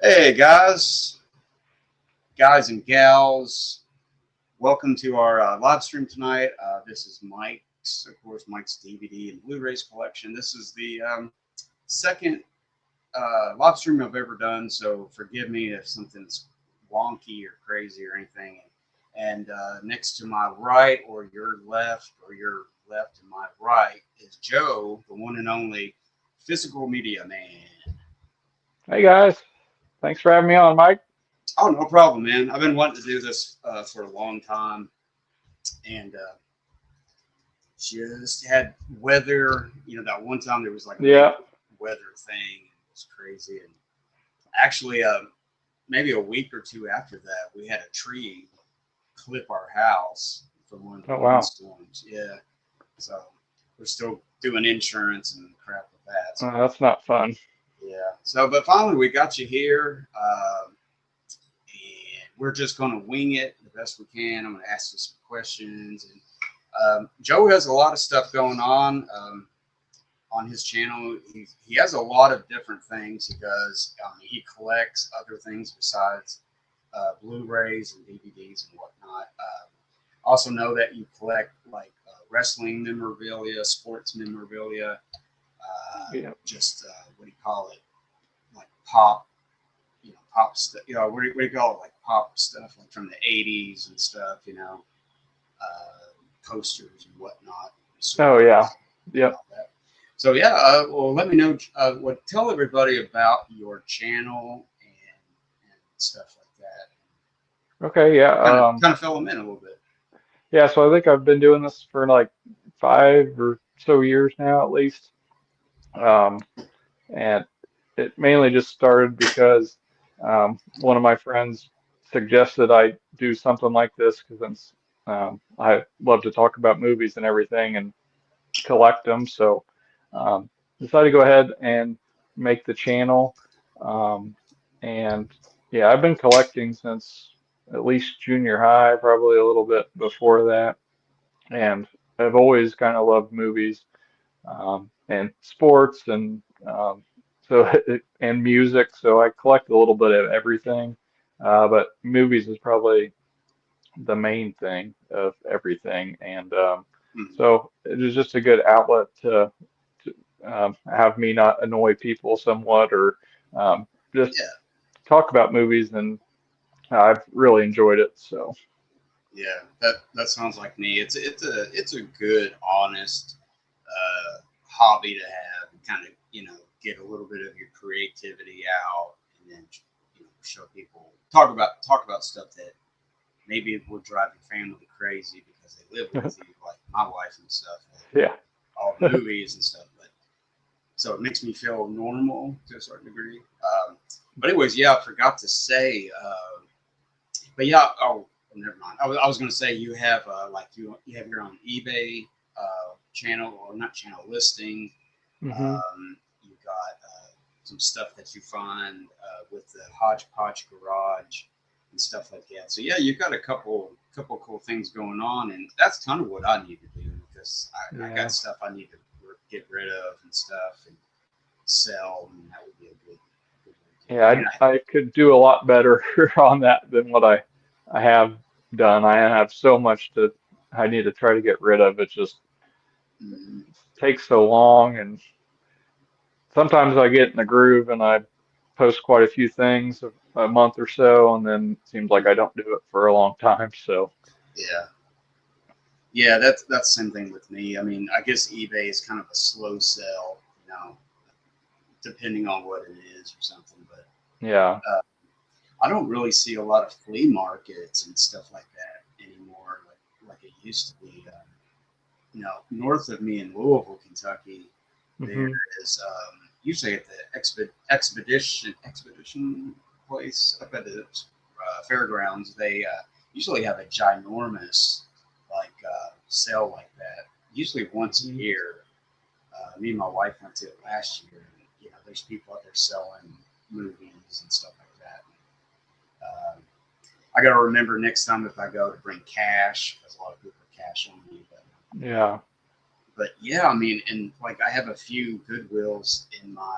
Hey guys and gals, welcome to our live stream tonight. This is Mike's, of course, Mike's DVD and Blu-rays collection. This is the second live stream I've ever done, so forgive me if something's wonky or crazy or anything. And next to my right, or your left and my right, is Joe, the one and only physical media man. Hey guys, thanks for having me on, Mike. Oh, no problem, man. I've been wanting to do this for a long time, and just had weather. That one time there was like a big Yeah. weather thing. It was crazy, and actually, maybe a week or two after that, we had a tree clip our house from one of the Oh wow. windstorms. Yeah, so we're still doing insurance and crap with that. So That's not fun. yeah. So, but finally, we got you here. And we're just going to wing it the best we can. I'm going to ask you some questions. And Joe has a lot of stuff going on his channel. He has a lot of different things he does. He collects other things besides Blu-rays and DVDs and whatnot. Also know that you collect like wrestling memorabilia, sports memorabilia, Yeah. just what do you call it? Like pop stuff. What do you call it? Like pop stuff, like from the '80s and stuff. Posters and whatnot, Oh yeah. souvenirs and Yep. all that. So yeah, well, let me know. Tell everybody about your channel and stuff like that. Okay. Yeah. Kind of fill them in a little bit. Yeah. So I think I've been doing this for like 5 or so years now, at least. Um, and it mainly just started because one of my friends suggested I do something like this because I love to talk about movies and everything and collect them. So um, decided to go ahead and make the channel. Um, and yeah, I've been collecting since at least junior high, probably a little bit before that. And I've always kind of loved movies and sports so and music. So I collect a little bit of everything. But movies is probably the main thing of everything. And Mhm. so it is just a good outlet to have me not annoy people somewhat or just Yeah, talk about movies. And I've really enjoyed it. So, yeah. That sounds like me. It's a good, honest hobby to have, and kind of get a little bit of your creativity out, and then show people talk about stuff that maybe it would drive your family crazy because they live with you, like my wife and stuff, like yeah. all the movies and stuff. But so it makes me feel normal to a certain degree. But anyways, yeah, I forgot to say. But yeah, oh, never mind. I was going to say you have like you have your own eBay channel, or not channel, listing. Hmm. You got some stuff that you find with the Hodgepodge Garage and stuff like that. So yeah, you've got a couple cool things going on, and that's kind of what I need to do because I got Yeah. stuff I need to get rid of and stuff and sell, and that would be a good way to do it. Yeah, I could do a lot better on that than what I have done. I have so much to I need to try to get rid of. It just Mhm. takes so long, and sometimes I get in the groove and I post quite a few things a month or so, and then it seems like I don't do it for a long time. So, Yeah, yeah, that's the same thing with me. I mean, I guess eBay is kind of a slow sell, depending on what it is or something. But yeah. uh, I don't really see a lot of flea markets and stuff like that anymore, like it used to be. North of me in Louisville, Kentucky, there Hmm. is usually at the expedition place up at the fairgrounds. They usually have a ginormous like sale like that. Usually once a Hmm. year. Me and my wife went to it last year. And, there's people out there selling movies and stuff like that. Um, I got to remember next time if I go to bring cash because a lot of people are cash only. Yeah. But yeah, I mean, and like I have a few Goodwills in my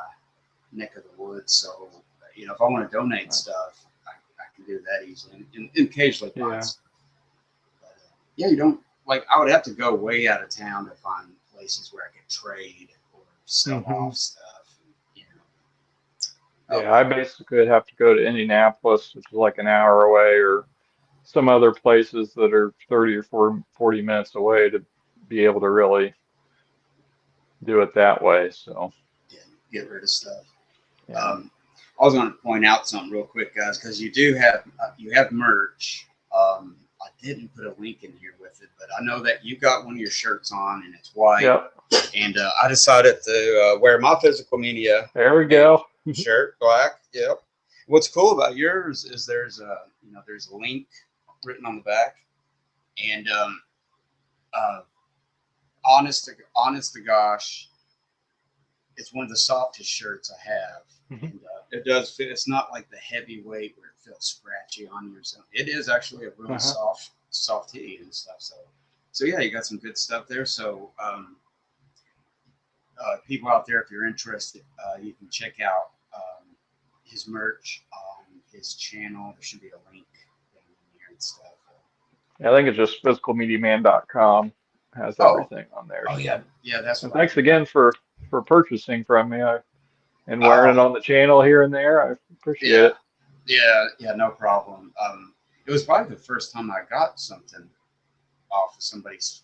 neck of the woods, so if I want to donate stuff, I can do that easily, and occasionally find Yeah. stuff. But, yeah, you don't like. I would have to go way out of town to find places where I could trade or sell Hmm. off stuff. You know. Yeah, I basically would have to go to Indianapolis, which is like an hour away, or some other places that are 30 or 40 minutes away to be able to really do it that way. So, Yeah, get rid of stuff. yeah. Um, I was going to point out something real quick, guys, because you have merch. I didn't put a link in here with it, but I know that you got one of your shirts on and it's white. Yep. And I decided to wear my physical media There we go. shirt, black. Yep. What's cool about yours is there's a link written on the back, and uh, honest to gosh, it's one of the softest shirts I have, Mhm. and it does fit. It's not like the heavyweight where it feels scratchy on you or something. It is actually a really Uh-huh. soft tee and stuff. So yeah, you got some good stuff there. So people out there, if you're interested, you can check out his merch on his channel. There should be a link down in here and stuff. I think it's just physicalmediaman.com has Oh, everything on there. oh yeah, So, yeah, that's and what I thanks do. again for purchasing from me and wearing it Oh, on the channel here and there. I appreciate yeah, it. yeah, no problem. It was probably the first time I got something off of somebody's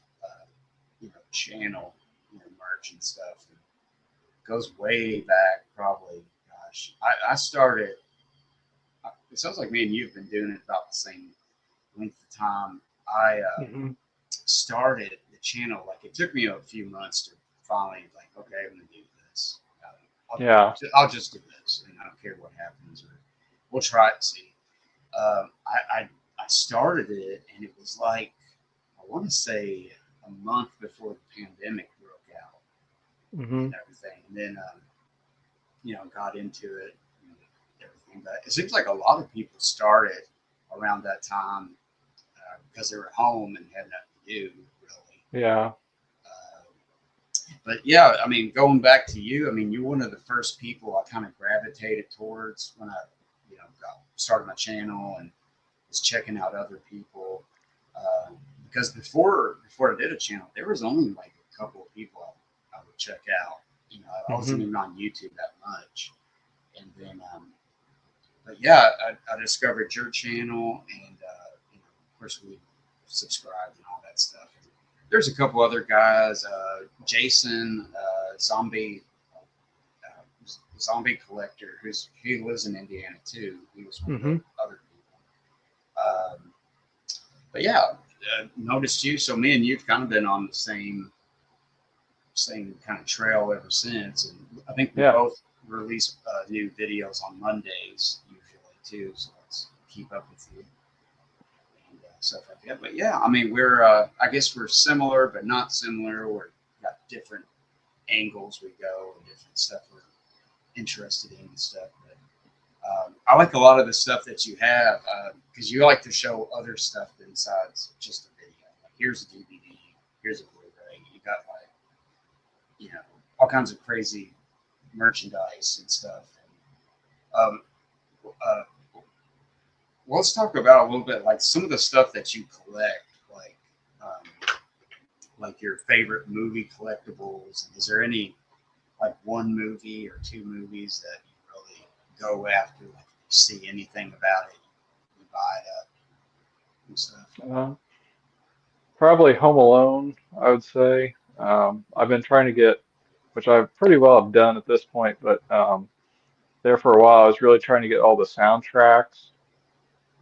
channel, merch and stuff. And it goes way back, probably. Gosh, I started. It sounds like me and you've been doing it about the same length of time. I Hmm. started the channel like it took me a few months to finally like, okay, I'm gonna do this. Yeah. I'll just do this, and I don't care what happens, or we'll try it and see. I started it, and it was like I want to say a month before the pandemic broke out Hmm. and everything, and then got into it and everything. But it seems like a lot of people started around that time because they were at home and had nothing to do, really. Yeah. Uh, but yeah, I mean, going back to you, I mean, you're one of the first people I kind of gravitated towards when I, started my channel and was checking out other people. Uh, because before I did a channel, there was only like a couple of people I would check out. I wasn't Hmm. even on YouTube that much. And then, but yeah, I discovered your channel, and of course we subscribed and all that stuff. And there's a couple other guys, Jason, zombie collector, he lives in Indiana too. He was one of Hmm. the other people. But yeah, noticed you. So me and you've kind of been on the same kind of trail ever since, and I think we Yeah. both release new videos on Mondays usually too. So let's keep up with you and stuff like that. But yeah, I mean I guess we're similar but not similar. We're got different angles we go and different stuff we're interested in and stuff. But I like a lot of the stuff that you have because you like to show other stuff besides just a video. Like here's a DVD, here's a Blu-ray. You got like all kinds of crazy merchandise and stuff. Um, uh, let's talk about a little bit like some of the stuff that you collect, like your favorite movie collectibles. Is there any like one movie or two movies that you really go after? Like if you see anything about it, you buy it up and stuff. Uh, Probably Home Alone, I would say. I've been trying to get, which I pretty well have done at this point, but there for a while I was really trying to get all the soundtracks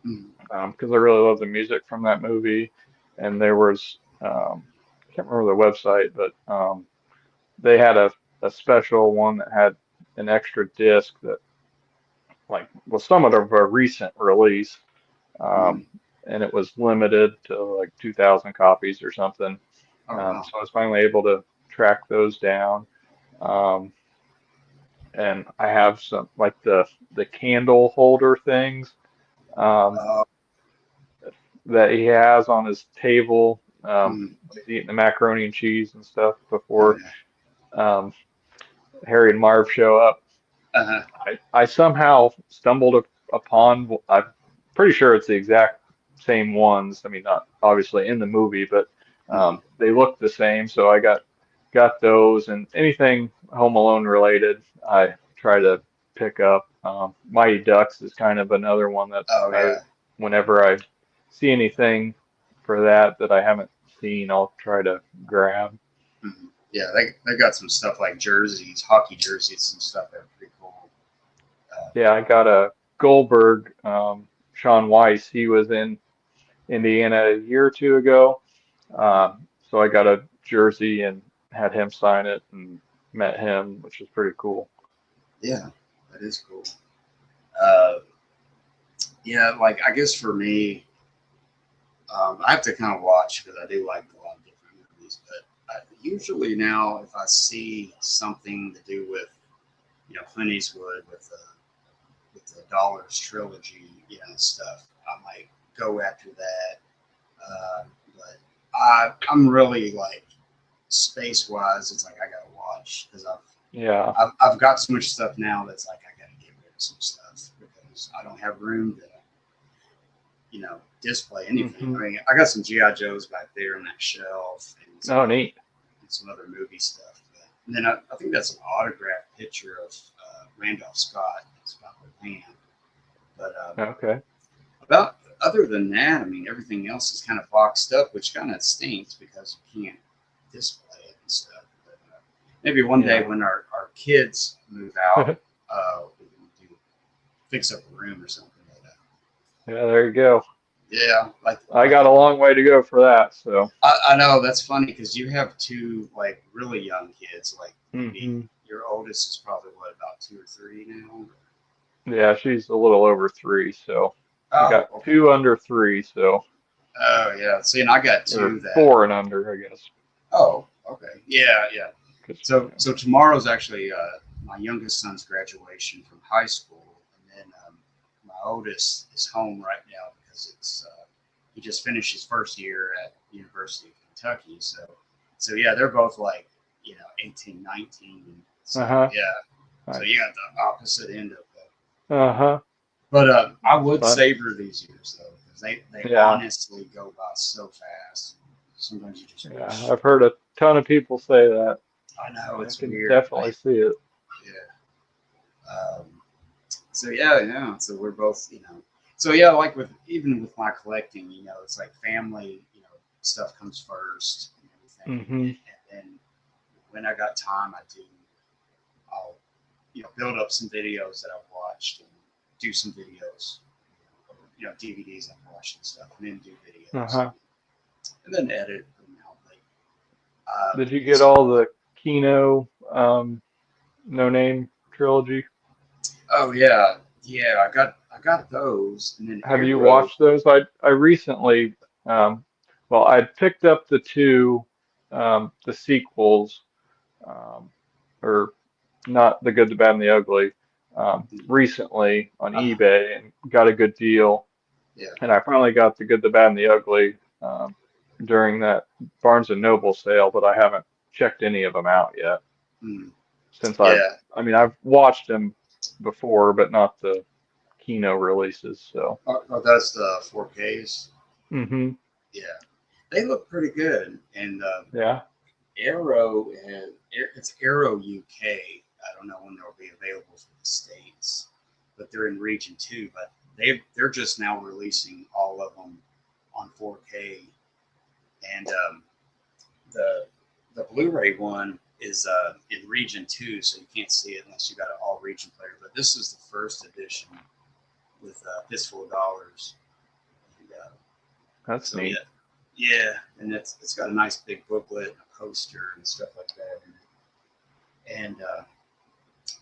Mm. because I really love the music from that movie. And there was, I can't remember the website, but they had a special one that had an extra disc that like was somewhat of a recent release, um, Mm. and it was limited to like 2,000 copies or something. Oh wow. So I was finally able to track those down. Um, and I have some like the candle holder things um, Uh, that he has on his table mm. when he's eating the macaroni and cheese and stuff Oh before yeah. um, Harry and Marv show up. Uh-huh. I somehow stumbled upon, I'm pretty sure it's the exact same ones. I mean, not obviously in the movie, but Mhm. they look the same. So I got those, and anything Home Alone related, I try to pick up. Mighty Ducks is kind of another one that Oh I, yeah. whenever I see anything for that I haven't seen, I'll try to grab. Mhm. Yeah, they got some stuff like jerseys, hockey jerseys, and stuff that are pretty cool. Uh, Yeah, I got a Goldberg, Sean Weiss. He was in Indiana a year or two ago. So I got a jersey and had him sign it and met him, which was pretty cool. yeah, that is cool. Uh, yeah, like I guess for me, I have to kind of watch because I do like a lot of different movies. But usually now, if I see something to do with Clint Eastwood with the Dollars trilogy, stuff, I might go after that. But I'm really like space wise, it's like I gotta watch because Yeah. I've got so much stuff now that's like I gotta get rid of some stuff because I don't have room to display anything. I Hmm. mean, I got some GI Joes back there on that shelf Oh, neat. and some other movie stuff. And then I think that's an autographed picture of Randolph Scott. It's about their band. But Okay. about other than that, I mean, everything else is kind of boxed up, which kind of stinks because you can't display it and stuff. But maybe one day Yeah. when our kids move out, we can fix up a room or something like that. Yeah, there you go. Yeah, I like got a long way to go for that, so. I know that's funny because you have two like really young kids. Like maybe Hmm. your oldest is probably what about 2 or 3 now. Yeah, she's a little over 3, so I Oh, got okay. 2 under 3, so, Oh yeah. See, and I got or two that. 4 and under, I guess. Oh, okay. Yeah, yeah. 'Cause, So tomorrow's actually my youngest son's graduation from high school, and then my oldest is home right now because it's he just finished his first year at University of Kentucky. So yeah, they're both like 18, 19. So uh-huh. yeah, so you Nice. got the opposite end of that. Uh-huh. But I That's would fun. savor these years though because they Yeah. honestly go by so fast. Sometimes you just Yeah. wish. I've heard a ton of people say that. I know I it's can weird. definitely see it. Yeah. So yeah. So we're both, So yeah, like with even with my collecting, it's like family, stuff comes first and everything, Hmm. and then when I got time, I'll build up some videos that I've watched and do some videos, DVDs I've watched and stuff, and then do videos Uh-huh. and then edit them out. Did you get So all the Kino No Name trilogy? oh yeah, I got those, and then Have you Arrow. watched those? I recently, um, well, I picked up the two, the sequels, um, or not The Good, the Bad, and the Ugly, recently on Uh, eBay and got a good deal. yeah. And I finally got The Good, the Bad, and the Ugly during that Barnes and Noble sale, but I haven't checked any of them out yet Mm, since yeah. I mean, I've watched them before, but not the Kino releases. So, Oh, that's the 4Ks. hmm, Yeah, they look pretty good. And yeah, Arrow, it's Arrow UK. I don't know when they'll be available for the states, but they're in Region 2. But they're just now releasing all of them on 4K, and the the Blu-ray one is in Region 2, so you can't see it unless you got an all-region player. But this is the first edition with Fistful of Dollars. And, that's so yeah, neat. yeah, and it's got a nice big booklet, and a poster, and stuff like that. And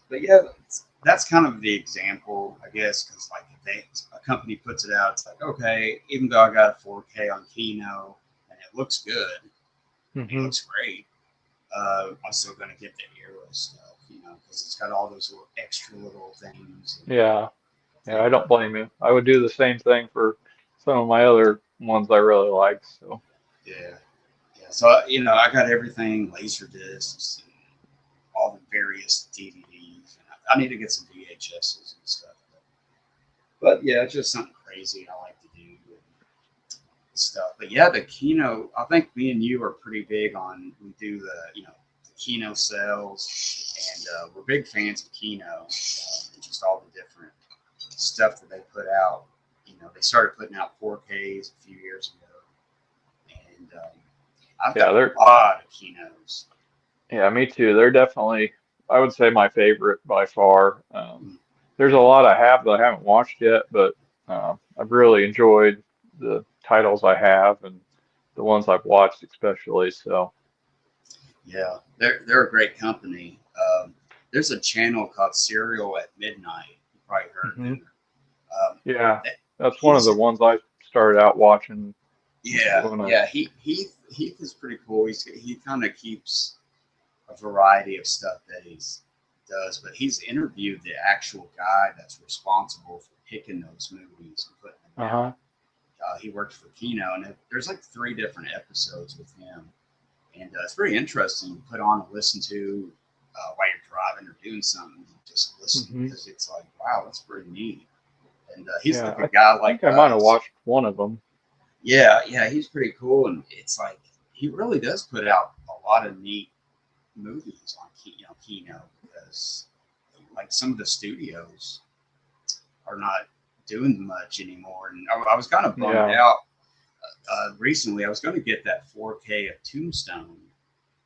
but yeah, that's kind of the example, I guess, because like if a company puts it out, it's like okay, even though I got a 4K on Kino and it looks good, it Hmm. looks great. I'm still gonna get the Arrow stuff, because it's got all those little extra little things. Yeah, yeah, And I don't blame you. I would do the same thing for some of my other ones I really like. So, yeah, yeah. So I got everything laser discs and all the various DVDs. And I need to get some VHSs and stuff. But yeah, it's just something crazy I like to do and stuff. But yeah, the Kino, I think me and you are pretty big on, we do the Kino sales, and we're big fans of Kino, just all the different stuff that they put out. They started putting out 4Ks a few years ago, and I've Yeah, got a lot of Kinos. yeah, me too. They're definitely, I would say, my favorite by far. There's a lot I have that I haven't watched yet, but I've really enjoyed the titles I have and the ones I've watched especially. So, Yeah, they're a great company. There's a channel called Serial at Midnight. You probably heard of hmm him. yeah, That- that's one of he's the ones I started out watching Yeah, when I. yeah. He is pretty cool. He kind of keeps a variety of stuff that he's does, but he's interviewed the actual guy that's responsible for picking those movies and putting them out. Uh-huh. He worked for Kino, and there's like 3 different episodes with him, and it's very interesting to put on and listen to while you're driving or doing something. Just listen hmm because it's like, wow, that's pretty neat. And he's Yeah, like a I guy like think I might have us. watched one of them. Yeah, yeah, he's pretty cool, and it's like he really does put out a lot of neat movies on Kino because like some of the studios are not doing much anymore, and I was kind of bummed Yeah. out. Recently, I was going to get that 4K of Tombstone,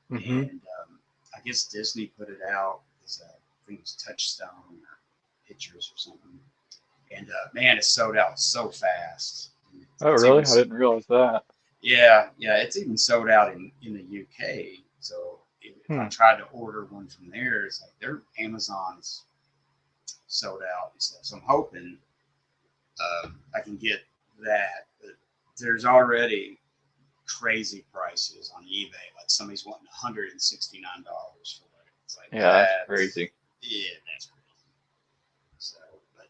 hmm and I guess Disney put it out as I think it was Touchstone or Pictures or something, and man, it sold out so fast. Oh, It's even really? I didn't realize that. Yeah, yeah, it's even sold out in the UK. So if I Hmm. tried to order one from there, it's like their Amazon's sold out and stuff. So I'm hoping I can get that. But there's already crazy prices on eBay. Like somebody's wanting $169 for it. It's like Yeah, that's crazy. that's crazy. So, but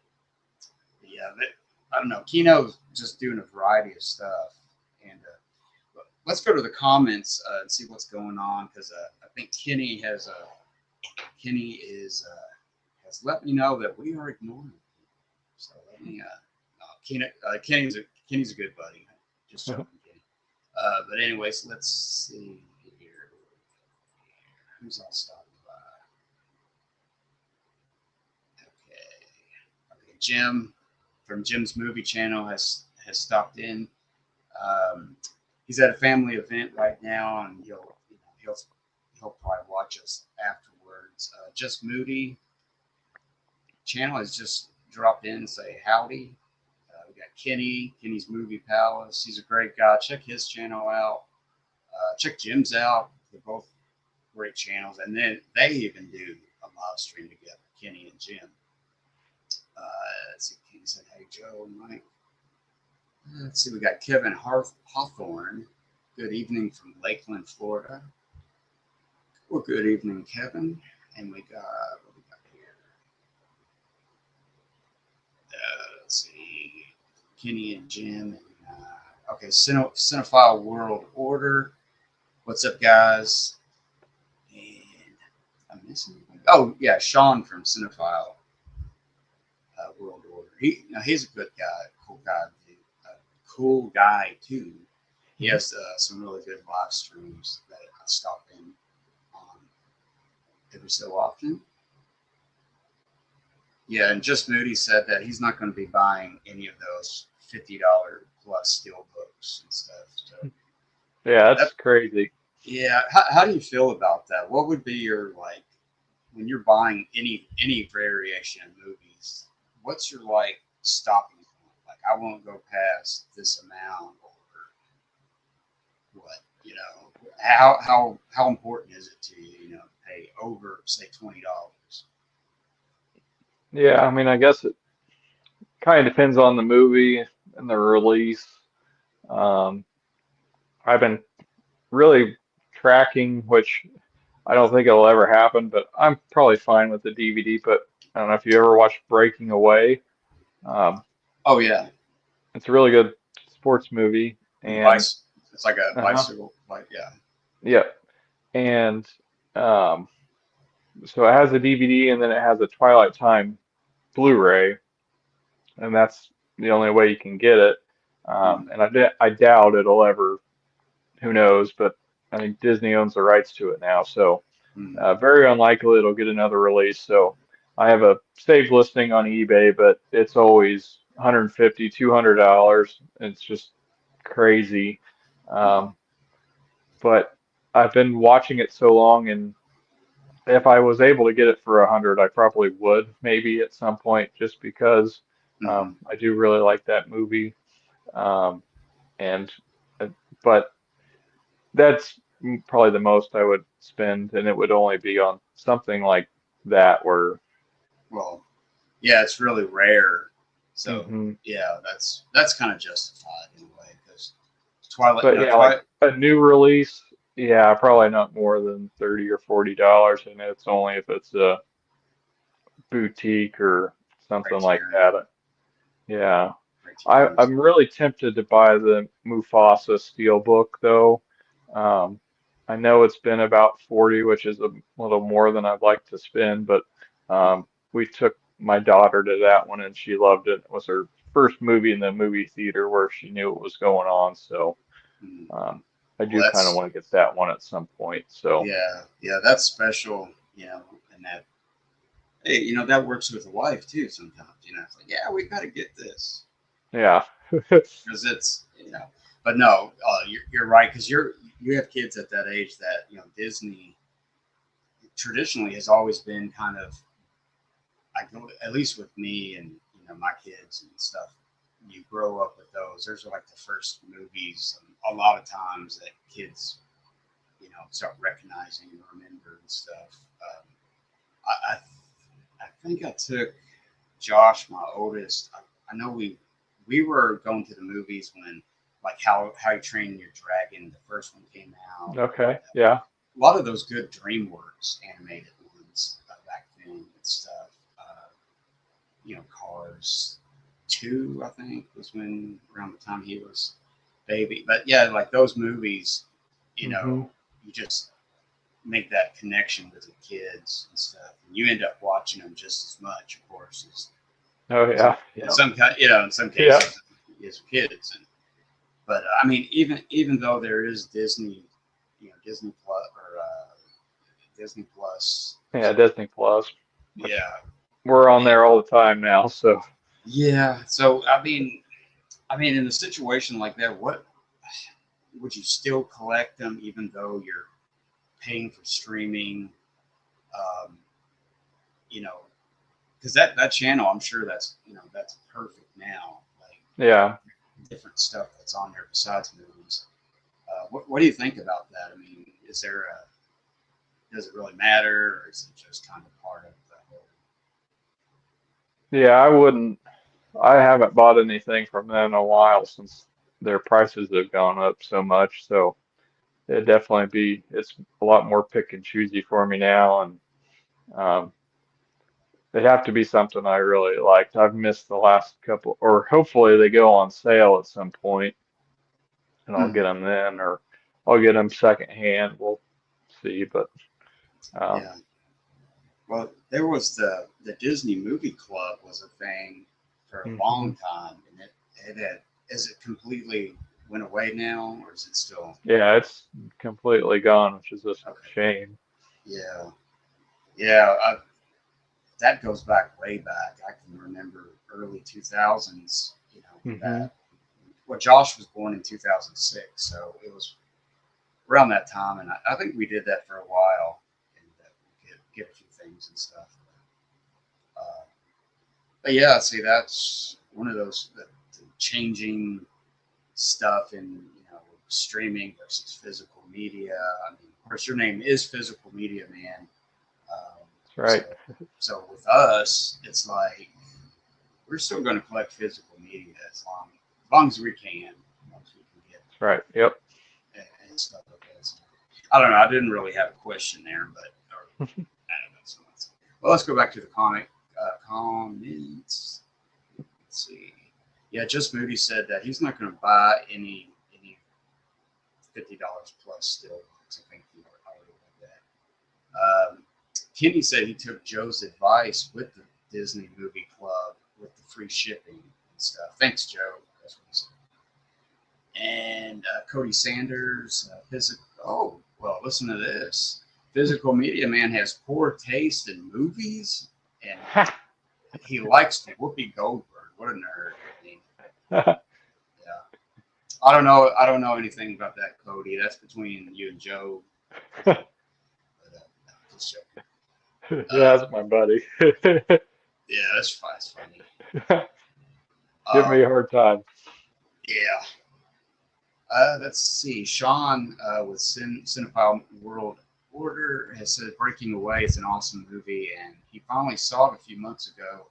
yeah, but, I don't know. Kino's just doing a variety of stuff, and let's go to the comments and see what's going on because I think Kenny is has let me know that we are ignoring him. So let me Kenny's a good buddy. Just joking, Kenny. But anyways, let's see here. Who's all stopping by? Okay, Jim from Jim's Movie Channel has stopped in. Um, he's at a family event right now, and he'll probably watch us afterwards. Just Moody channel has just dropped in and say howdy. We got Kenny's Movie Palace. He's a great guy. Check his channel out. Check Jim's out. They're both great channels, and then they even do a live stream together. Kenny and Jim. Let's see. Kenny said, "Hey Joe and Mike." Let's see. We got Kevin Hawthorne. Good evening from Lakeland, Florida. Well, good evening, Kevin. And we got what we got here. Let's see, Kenny and Jim. And, okay, Cinephile World Order. What's up, guys? And I'm missing. Oh yeah, Sean from Cinephile World Order. He's a good guy, cool guy too. He has some really good live streams that I stop in on every so often. Yeah, and Just Moody said that he's not going to be buying any of those $50 plus steel books and stuff. So Yeah, that, that's crazy. yeah, how do you feel about that? What would be your like when you're buying any variation of movies? What's your like stopping point? Like I won't go past this amount, or what? How important is it to you? To pay over say $20? Yeah, I mean, I guess it kind of depends on the movie and the release. Um, I've been really tracking, which I don't think it'll ever happen, but I'm probably fine with the DVD. But I don't know if you ever watched Breaking Away. Um, Oh yeah, it's a really good sports movie, the and it's like a uh-huh, bicycle, like yeah. yeah, and um, So it has a DVD and then it has a Twilight Time Blu-ray, and that's the only way you can get it. Mm, And I doubt it'll ever, who knows, but I think Disney owns the rights to it now, so mm, very unlikely it'll get another release. So I have a saved listing on eBay, but it's always 150, $200. It's just crazy. mm. Um, but I've been watching it so long, and if I was able to get it for 100, I probably would maybe at some point, just because Hmm. I do really like that movie. Um, and uh, but that's probably the most I would spend, and it would only be on something like that where, Well, yeah, it's really rare. So hmm yeah, that's kind of justified in a way because Twilight, but yeah, like Twilight a new release, yeah, probably not more than 30 or $40, and it's only if it's a boutique or something like Criterion, that. Yeah. Criterion's. I'm really tempted to buy the Mufasa Steelbook though. Um, I know it's been about 40, which is a little more than I'd like to spend, but we took my daughter to that one and she loved it. It was her first movie in the movie theater where she knew what was going on. So Mm. um, I Well, do kind of that's want to get that one at some point. So yeah, that's special. And that hey, that works with a wife too. Sometimes, it's like yeah, we got to get this yeah. because it's. But no, you're right because you have kids at that age that Disney traditionally has always been kind of I go at least with me and my kids and stuff. You grow up with those. Those are like the first movies. A lot of times that kids start recognizing and remember and stuff. I I think I took Josh, my oldest. I know we were going to the movies when like how you train your dragon. The first one came out. Okay. Yeah. A lot of those good DreamWorks animated ones back then and stuff. Cars 2, I think, was when around the time he was baby. But yeah, like those movies, hmm you just make that connection with the kids and stuff. And you end up watching them just as much, of course, Oh as yeah. in Yeah. some in some Yeah. cases as kids. But I mean, even though there is Disney, Disney Plus or Disney Plus, Yeah. Disney Plus, which yeah, we're on there all the time now. So. yeah. So I mean, in a situation like that, what would you still collect them even though you're paying for streaming? Um, you know, because that channel, I'm sure that's perfect now. Like Yeah. different stuff that's on there besides movies. What do you think about that? I mean, does it really matter, or is it just kind of part of the whole? Yeah, I wouldn't. I haven't bought anything from them in a while since their prices have gone up so much. So it's a lot more pick and choosy for me now, and um, they have to be something I really liked. I've missed the last couple, or hopefully they go on sale at some point, and I'll get Hmm. them then, or I'll get them secondhand. We'll see, but um, Yeah. Well, there was the Disney Movie Club was a thing for a mhm. long time, and it had is it completely went away now, or is it still Yeah, it's completely gone, which is a okay? shame. Yeah, yeah. That goes back way back. I can remember early 2000s. Hmm That well, Josh was born in 2006, so it was around that time, and I think we did that for a while, and get a few things and stuff. Uh, but yeah, see, that's one of those the changing stuff in streaming versus physical media. I mean, of course, your name is Physical Media Man. Um, That's so right. so with us, it's like we're still going to collect physical media as long as we can, as long as we can get That's right. Yep. and stuff like that. So, I don't know. I didn't really have a question there, but or, I don't know. So well, let's go back to the comments. Let's see. Yeah, just Moody said that he's not going to buy any $50 plus still. I think he already read that. Kenny said he took Joe's advice with the Disney Movie Club with the free shipping and stuff. Thanks, Joe. That's what he said. And Cody Sanders, oh, well, listen to this. Physical Media Man has poor taste in movies, and he likes Whoopi Goldberg. What a nerd. I mean, yeah. I don't know. I don't know anything about that, Cody. That's between you and Joe. But, just joking. Yeah, that's my buddy. Yeah, that's funny. Give me a hard time. Yeah. Let's see. Sean with Cinephile World Order has said Breaking Away is an awesome movie, and he finally saw it a few months ago.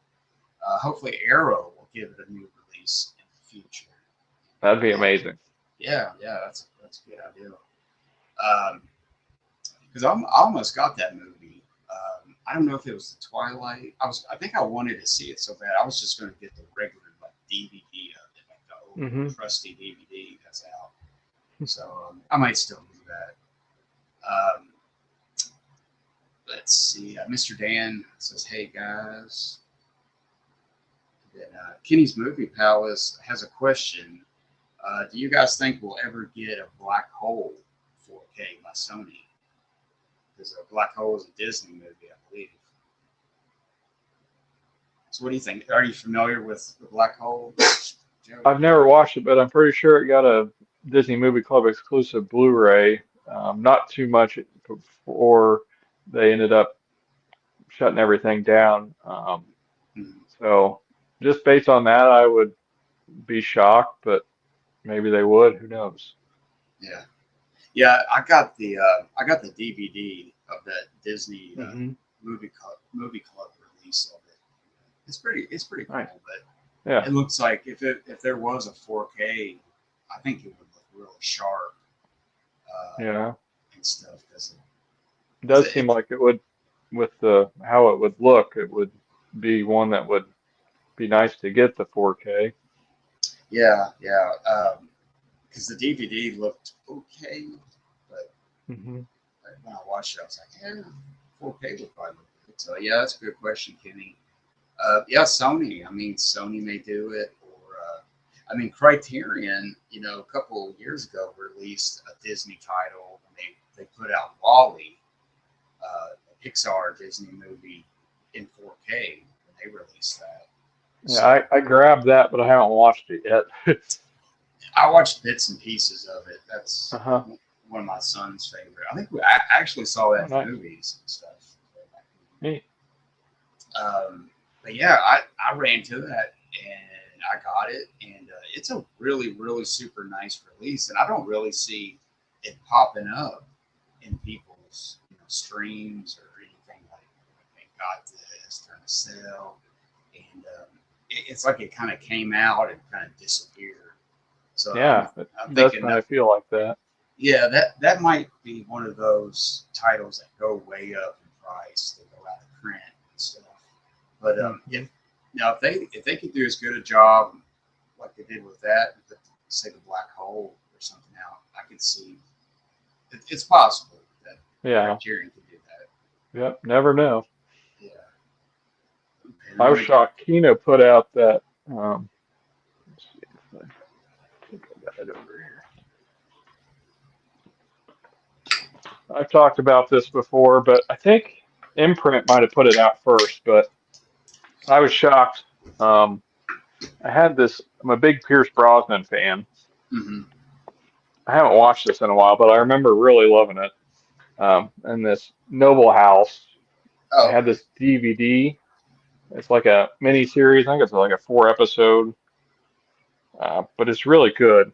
Hopefully, Arrow will give it a new release in the future. That'd be amazing. Yeah, that's a good idea. Because I almost got that movie. I don't know if it was the Twilight. I think I wanted to see it so bad. I was just going to get the regular DVD of it, like the old trusty DVD that's out. So I might still do that. Let's see. Mr. Dan says, "Hey guys." Then Kenny's Movie Palace has a question. Do you guys think we'll ever get a Black Hole 4K by Sony? Because a Black Hole is a Disney movie, I believe. So what do you think? Are you familiar with the Black Hole, Joe? I've never watched it, but I'm pretty sure it got a Disney Movie Club exclusive Blu-ray. Not too much before they ended up shutting everything down. So just based on that, I would be shocked, but maybe they would. Who knows? Yeah. I got the DVD of that Disney movie club release of it. It's pretty cool, Nice. but Yeah. it looks like if there was a 4K, I think it would look really sharp. Yeah. And stuff. It does seem like it would, with how it would look, it would be one that would be nice to get the 4K. Yeah. Because the DVD looked okay, but when I watched it, I was like, 4K would probably look good. So yeah, that's a good question, Kenny. Yeah, Sony. I mean, Sony may do it, or Criterion. A couple of years ago, released a Disney title, and they put out Wall-E, a Pixar Disney movie, in 4K when they released that. Yeah, So, I grabbed that, but I haven't watched it yet. I watched bits and pieces of it. That's Uh-huh. one of my son's favorite. I think I actually saw that in Nice. movies and stuff. Neat. But yeah, I ran to that and I got it, and it's a really, really super nice release, and I don't really see it popping up in people's streams or anything like they got this trying to sell, and it's like it kind of came out and kind of disappeared. So Yeah, I'm it does thinking kind of feel like that. yeah, that might be one of those titles that go way up in price, that go out of print and stuff. But if they could do as good a job like they did with that, say the Black Hole or something out, I could see it's possible that Yeah. Criterion could do that. Yep. Never know. Yeah. I was shocked. Kino put out that. Let's see if I think I got it over here. I've talked about this before, but I think Imprint might have put it out first. But I was shocked. I had this. I'm a big Pierce Brosnan fan. Mm-hmm. I haven't watched this in a while, but I remember really loving it. And this Noble House. I had this DVD. It's like a mini series. I think it's like a 4 episode, but it's really good.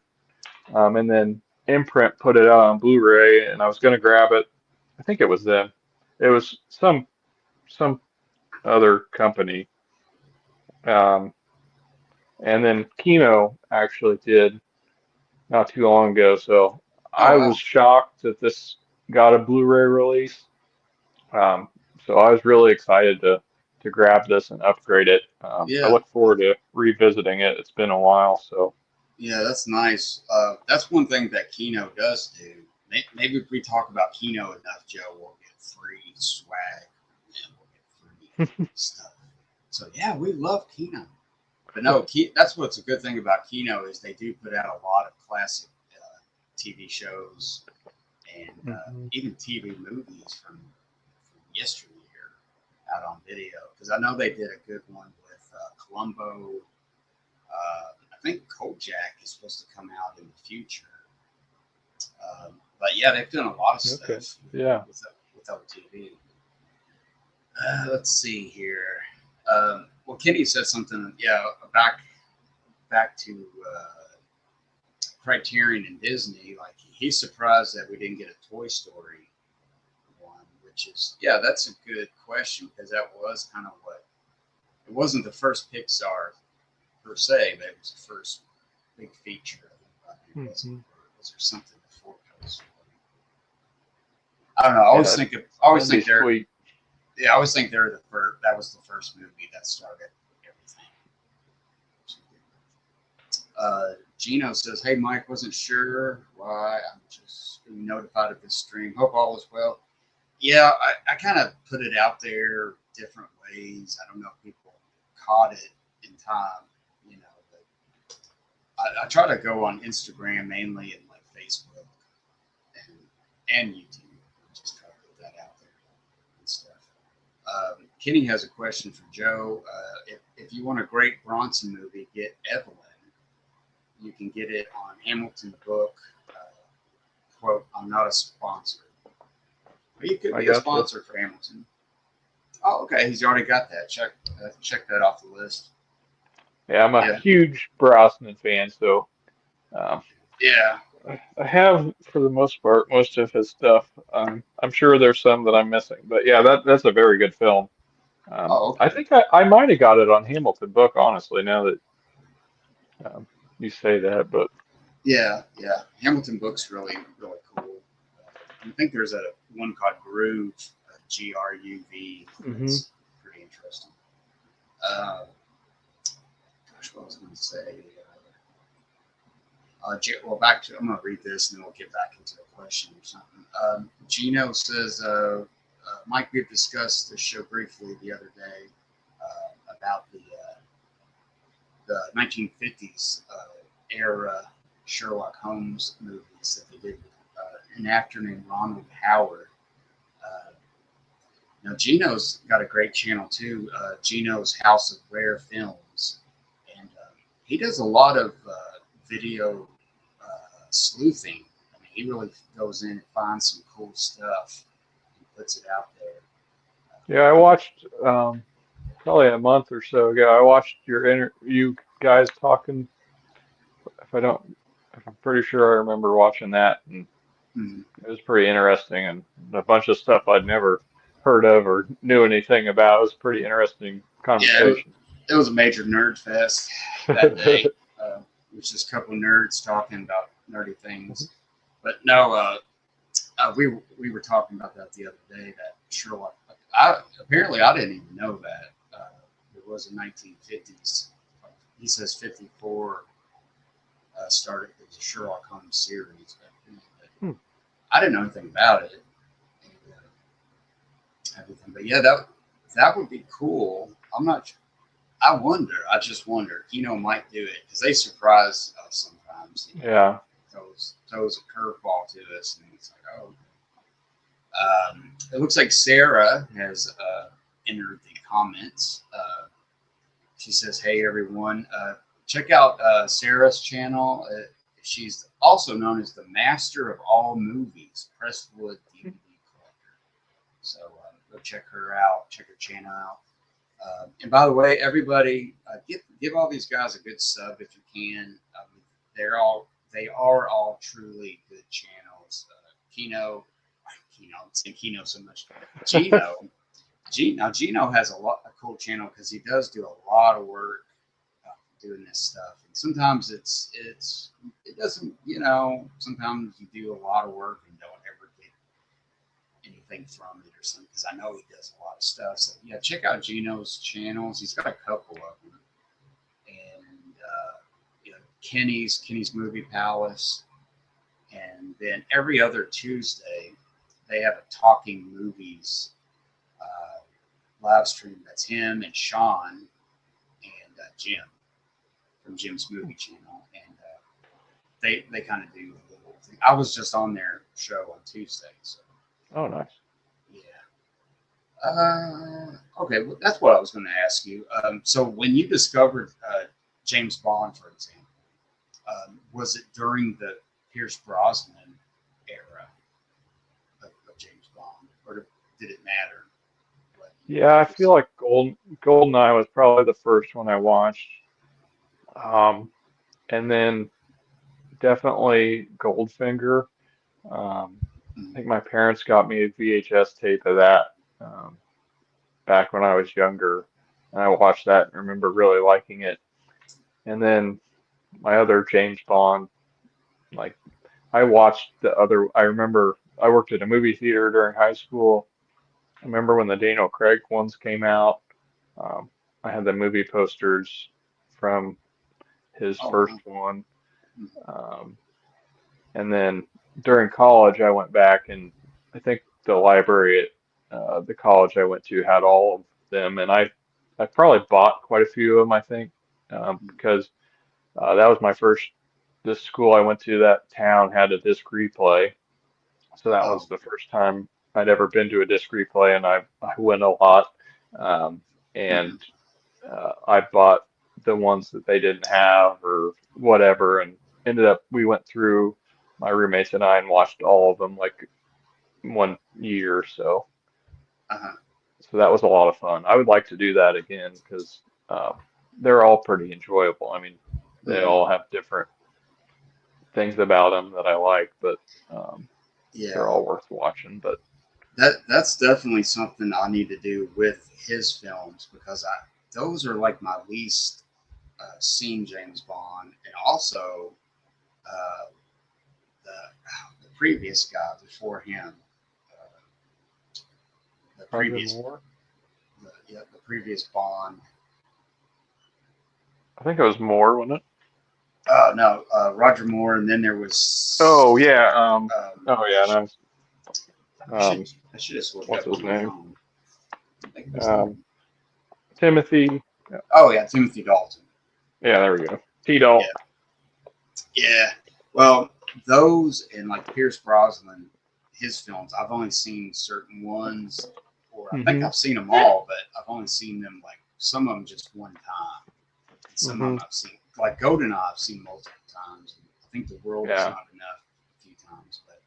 And then Imprint put it out on Blu-ray, and I was gonna grab it. I think it was them. It was some other company. Um, and then Kino actually did not too long ago. So Oh I wow. was shocked that this got a Blu-ray release. Um, so I was really excited to grab this and upgrade it. I Yeah. look forward to revisiting it. It's been a while, so Yeah, that's nice. That's one thing that Kino does do. Maybe if we talk about Kino enough, Joe, we'll get free swag stuff. So yeah, we love Kino. But no, that's what's a good thing about Kino is they do put out a lot of classic TV shows and Hmm. even TV movies from yesteryear out on video. Because I know they did a good one with Columbo. I think Kojak is supposed to come out in the future. But yeah, they've done a lot of Okay. stuff Yeah. with TV. Let's see here. Well, Kenny said something. Yeah, back to Criterion and Disney. Like he's surprised that we didn't get a Toy Story one, which is that's a good question because that was kind of what it wasn't the first Pixar per se, but it was the first big feature. Was Hmm. there something before Toy Story? I don't know. Yeah. I always That'd be think they're sweet. yeah. I always think they're the first. That was the first movie that started everything. Gino says, "Hey Mike, wasn't sure why. I'm just being notified of this stream. Hope all is well." Yeah, I kind of put it out there different ways. I don't know if people caught it in time, but I try to go on Instagram mainly and like Facebook and YouTube. Just try to put that out there and stuff. Kenny has a question for Joe. If you want a great Bronson movie, get Evelyn. You can get it on Hamilton Book. Quote, I'm not a sponsor. But you could I be a gotcha. sponsor for Hamilton. Oh, okay. He's already got that. Check that off the list. Yeah, I'm a Yeah. huge Brosnan fan, so um, Yeah. I have, for the most part, most of his stuff. I'm sure there's some that I'm missing, but yeah, that's a very good film. Oh, I okay. think I might have got it on Hamilton Book, honestly, now that you say that, but Yeah. Yeah. Hamilton Book's really, really cool. I think there's a one called Groove, GRUV. hmm. That's pretty interesting. Uh, gosh, what was I going to say? Well, I'm going to read this and then we'll get back into a question or something. Gino says, Mike, we've discussed this show briefly the other day about the 1950s era Sherlock Holmes movies that they did. An actor named Ronald Howard. Uh, Now, Gino's got a great channel too, Gino's House of Rare Films. And he does a lot of video sleuthing. I mean, he really goes in and finds some cool stuff and puts it out there. Yeah, I watched probably a month or so ago. I watched you guys talking. If I don't, if I'm pretty sure I remember watching that, and Mhm. it was pretty interesting, and a bunch of stuff I'd never heard of or knew anything about. It was a pretty interesting Yeah, conversation. it was a major nerd fest that day. It was just a couple of nerds talking about nerdy things. But no, we were talking about that the other day. That Sherlock. Apparently I didn't even know that it was in 1950s. He says 54 started as a Sherlock Holmes series. But Hmm. I didn't know anything about it. And, everything, but yeah, that would be cool. I'm not. I wonder. I just wonder. Kino might do it because they surprise us sometimes. Yeah. Throws a curveball to us, and it's like, oh. It looks like Sarah has entered the comments. She says, "Hey everyone, check out Sarah's channel. She's also known as the Master of All Movies, Presswood DVD Collector. So go check her out. Check her channel out. And by the way, everybody, give all these guys a good sub if you can. They are all truly good channels. I'm saying Kino so much. Gino, Gino has a cool channel because he does do a lot of work doing this stuff. And sometimes it doesn't, sometimes you do a lot of work and don't ever get anything from it or something. Because I know he does a lot of stuff. So yeah, check out Gino's channels. He's got a couple of them, and Kenny's Movie Palace, and then every other Tuesday they have a talking movies live stream that's him and Sean and Jim from Jim's Movie Channel, and they kind of do a little thing. I was just on their show on Tuesday, so Oh, nice. yeah. Okay, well, that's what I was going to ask you. So when you discovered James Bond, for example, was it during the Pierce Brosnan era of James Bond, or did it matter? What Yeah, I years? feel like Goldeneye was probably the first one I watched. Um, and then definitely Goldfinger. I Mm. think my parents got me a VHS tape of that um, back when I was younger, and I watched that and remember really liking it. And then my other James Bond, like I watched the other. I remember I worked at a movie theater during high school. I remember when the Daniel Craig ones came out. Um, I had the movie posters from his Oh, first wow. one. Mm. Um, and then during college, I went back and I think the library at the college I went to had all of them, and I probably bought quite a few of them, I think, Mm. because that was my first. This school I went to, that town had a disc replay, so that Oh, was the first time I'd ever been to a disc replay, and I went a lot. Um, and mhm. I bought the ones that they didn't have or whatever, and ended up we went through my roommates and I and watched all of them like 1 year or so. Uh-huh. So that was a lot of fun. I would like to do that again because they're all pretty enjoyable. I mean, they Mhm. all have different things about them that I like, but um, they're Yeah, all worth watching. But that's definitely something I need to do with his films because I those are like my least seen James Bond, and also uh, the previous guy before him, uh, the Roger previous Moore, the previous Bond. I think it was Moore, wasn't it? No, Roger Moore, and then there Oh was. yeah, oh yeah, Gosh, nice. I should Um, I should just look what's up his on my name? phone. Think of his Um, name. Timothy. Oh yeah, Timothy Dalton. Yeah, there we go. T-Dalt. Yeah, yeah. Well, those and like Pierce Brosnan, his films, I've only seen certain ones, or I think Hmm. I've seen them all, but I've only seen them like some of them just one time, and some of Hmm. them I've seen like GoldenEye I've seen multiple times. And I think The World Is Yeah. Not Enough a few times, but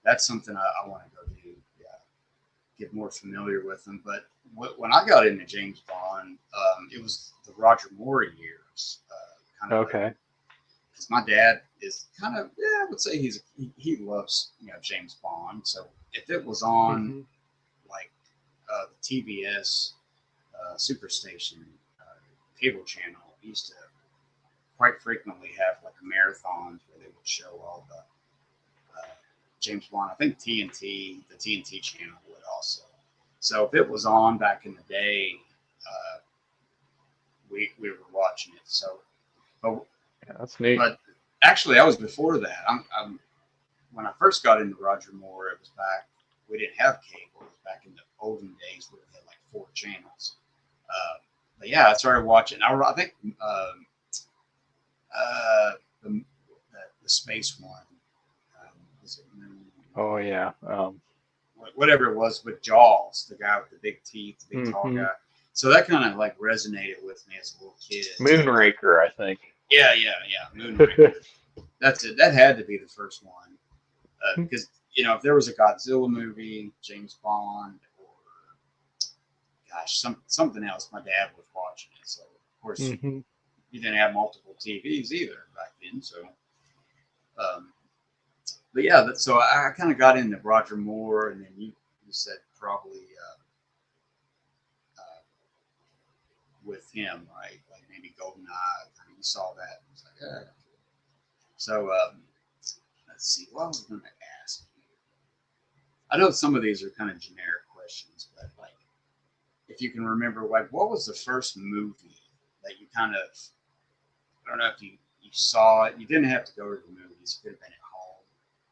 that's something I want to go do. Yeah, get more familiar with them. But when I got into James Bond, it was the Roger Moore years, kind of like Okay. because my dad is kind of I would say he loves James Bond. So if it was on Hmm. like the TBS Superstation cable channel, he used to quite frequently have like marathons where they would show all the James Bond. I think the TNT channel would also. So if it was on back in the day, uh, we were watching it. So, but Yeah, that's neat. but actually, I was before that. I'm when I first got into Roger Moore, it was back. We didn't have cable. It was back in the olden days where we had like 4 channels. But yeah, I started watching. I think uh, the, the space one was it Moon? Oh yeah. Whatever it was with Jaws, the guy with the big teeth, the big tall Hmm. guy. So that kind of like resonated with me as a little kid. Moonraker, I think. Yeah, Moonraker. That's it. That had to be the first one because if there was a Godzilla movie, James Bond, or gosh, something else, my dad was watching it. So of course Hmm. you didn't have multiple TVs either back then. So, um, but yeah, so I kind of got into Roger Moore, and then you said probably uh, with him, right? Like maybe GoldenEye. You saw that. And it's like, so let's see. What I was going to ask you. I know some of these are kind of generic questions, but like if you can remember, like what was the first movie that you kind of I don't know if you saw it. You didn't have to go to the movies. You could have been at home